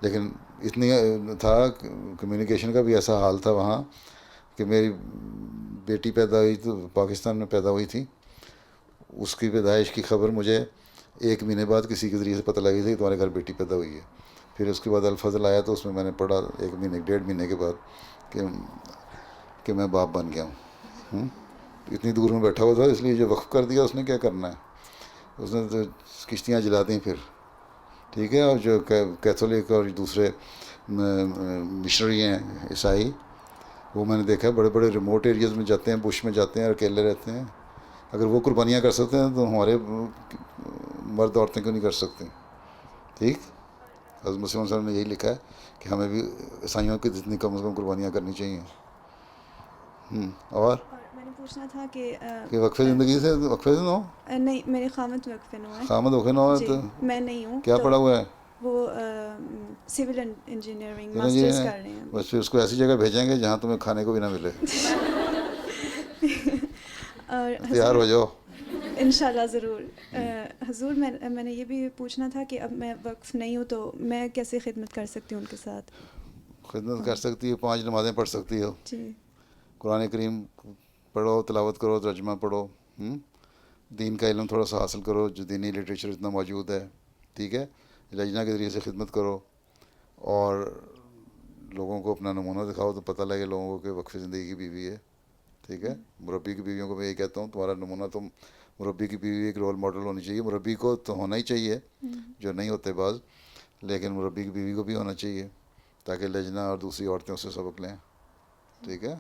لیکن اتنی تھا کمیونیکیشن کا بھی ایسا حال تھا وہاں کہ میری بیٹی پیدا ہوئی تو پاکستان میں پیدا ہوئی تھی. اس کی پیدائش کی خبر مجھے 1 مہینے بعد کسی کے ذریعے سے پتہ لگی تھی کہ تمہارے گھر بیٹی پیدا ہوئی ہے. پھر اس کے بعد الفضل آیا تو اس میں نے پڑھا 1 مہینے 1.5 مہینے کے بعد کہ میں باپ بن گیا ہوں. اتنی دور میں بیٹھا ہوا تھا, اس لیے جو وقف کر دیا اس نے کیا کرنا ہے, اس نے تو کشتیاں جلا دیں پھر, ٹھیک ہے. اور جو کیتھولک اور دوسرے مشنری ہیں عیسائی, وہ میں نے دیکھا ہے بڑے بڑے ریموٹ ایریاز میں جاتے ہیں, بش میں جاتے ہیں اور اکیلے رہتے ہیں. اگر وہ قربانیاں کر سکتے ہیں تو ہمارے مرد عورتیں کیوں نہیں کر سکتے, ٹھیک. حضرت مسلم صلی اللہ علیہ وسلم نے یہی لکھا ہے کہ ہمیں بھی عیسائیوں کی جتنی کم از کم قربانیاں کرنی چاہیے. اور میں نے پوچھنا تھا کہ وقفے زندگی سے وقفے سے نہ ہو. نہیں, میرے خامد وقفے نہ ہے. خامد وقفے نہ ہو تو میں نہیں ہوں. کیا پڑھا ہوا ہے؟ وہ سول انجینئرنگ ماسٹرز کر رہے ہیں. بس پھر اس کو ایسی جگہ بھیجیں گے جہاں تمہیں کھانے کو بھی نہ ملے. تیار ہو جاؤ انشاءاللہ ضرور. حضور میں نے یہ بھی پوچھنا تھا کہ اب میں وقف نہیں ہوں تو میں کیسے خدمت کر سکتی ہوں ان کے ساتھ؟ خدمت کر سکتی ہو, 5 نمازیں پڑھ سکتی ہو, جی. قرآن کریم پڑھو, تلاوت کرو, ترجمہ پڑھو, دین کا علم تھوڑا سا حاصل کرو, جو دینی لٹریچر اتنا موجود ہے, ٹھیک ہے. لجنہ کے ذریعے سے خدمت کرو اور لوگوں کو اپنا نمونہ دکھاؤ تو پتہ لگے لوگوں کو کہ وقف زندگی کی بیوی ہے, ٹھیک ہے. مربی کی بیویوں کو میں یہی کہتا ہوں, تمہارا نمونہ تو مربی کی بیوی ایک رول ماڈل ہونی چاہیے. مربی کو تو ہونا ہی چاہیے, جو نہیں ہوتے بعض, لیکن مربی کی بیوی کو بھی ہونا چاہیے تاکہ لجنہ اور دوسری عورتیں اس سے سبق لیں, ٹھیک ہے.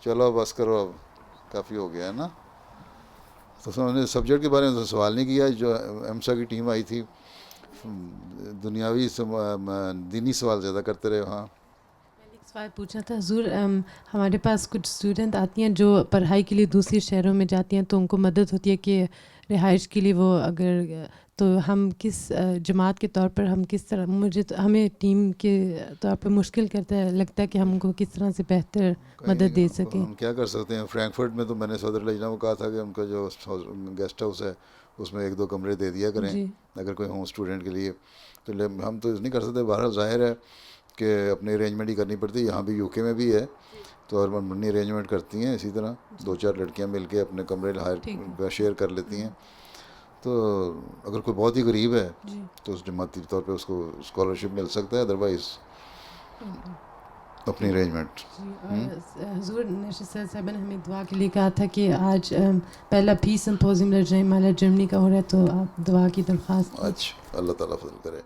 چلو بس کرو, اب کافی ہو گیا ہے نا. تو میں نے سبجیکٹ کے بارے میں سوال نہیں کیا. جو ایمسا کی ٹیم آئی تھی دنیاوی دینی سوال زیادہ کرتے رہے وہاں. سوال پوچھنا تھا حضور, ہمارے پاس کچھ اسٹوڈنٹ آتی ہیں جو پڑھائی کے لیے دوسری شہروں میں جاتی ہیں, تو ان کو مدد ہوتی ہے کہ رہائش کے لیے وہ اگر, تو ہم کس جماعت کے طور پر ہم کس طرح, ہمیں ٹیم کے طور پر مشکل لگتا ہے کہ ہم ان کو کس طرح سے بہتر مدد دے سکیں. ہم کیا کر سکتے ہیں. فرینکفرٹ میں تو میں نے صدر لجنہ کو کہا تھا کہ ان کا جو گیسٹ ہاؤس ہے اس میں 1-2 کمرے دے دیا کریں اگر کوئی ہوں اسٹوڈنٹ کے لیے. تو ہم تو نہیں کر سکتے. بہرحال ظاہر ہے کہ اپنی ارینجمنٹ ہی کرنی پڑتی ہے. یہاں بھی UK میں بھی ہے تو اور اپنی ارینجمنٹ کرتی ہیں. اسی طرح 2-4 لڑکیاں مل کے اپنے کمرے شیئر کر لیتی ہیں. تو اگر کوئی بہت ہی غریب ہے تو اس جماعتی طور پہ اس کو اسکالرشپ مل سکتا ہے, ادروائز اپنی ارینجمنٹ. حضور نشست صاحب نے ہمیں دعا کے لیے کہا تھا کہ آج پہلا پیس سمپوزیم لرجائی مالا جرمنی کا ہو رہا ہے, تو آپ دعا کی درخواست. اچھا, اللہ تعالیٰ فضل کرے.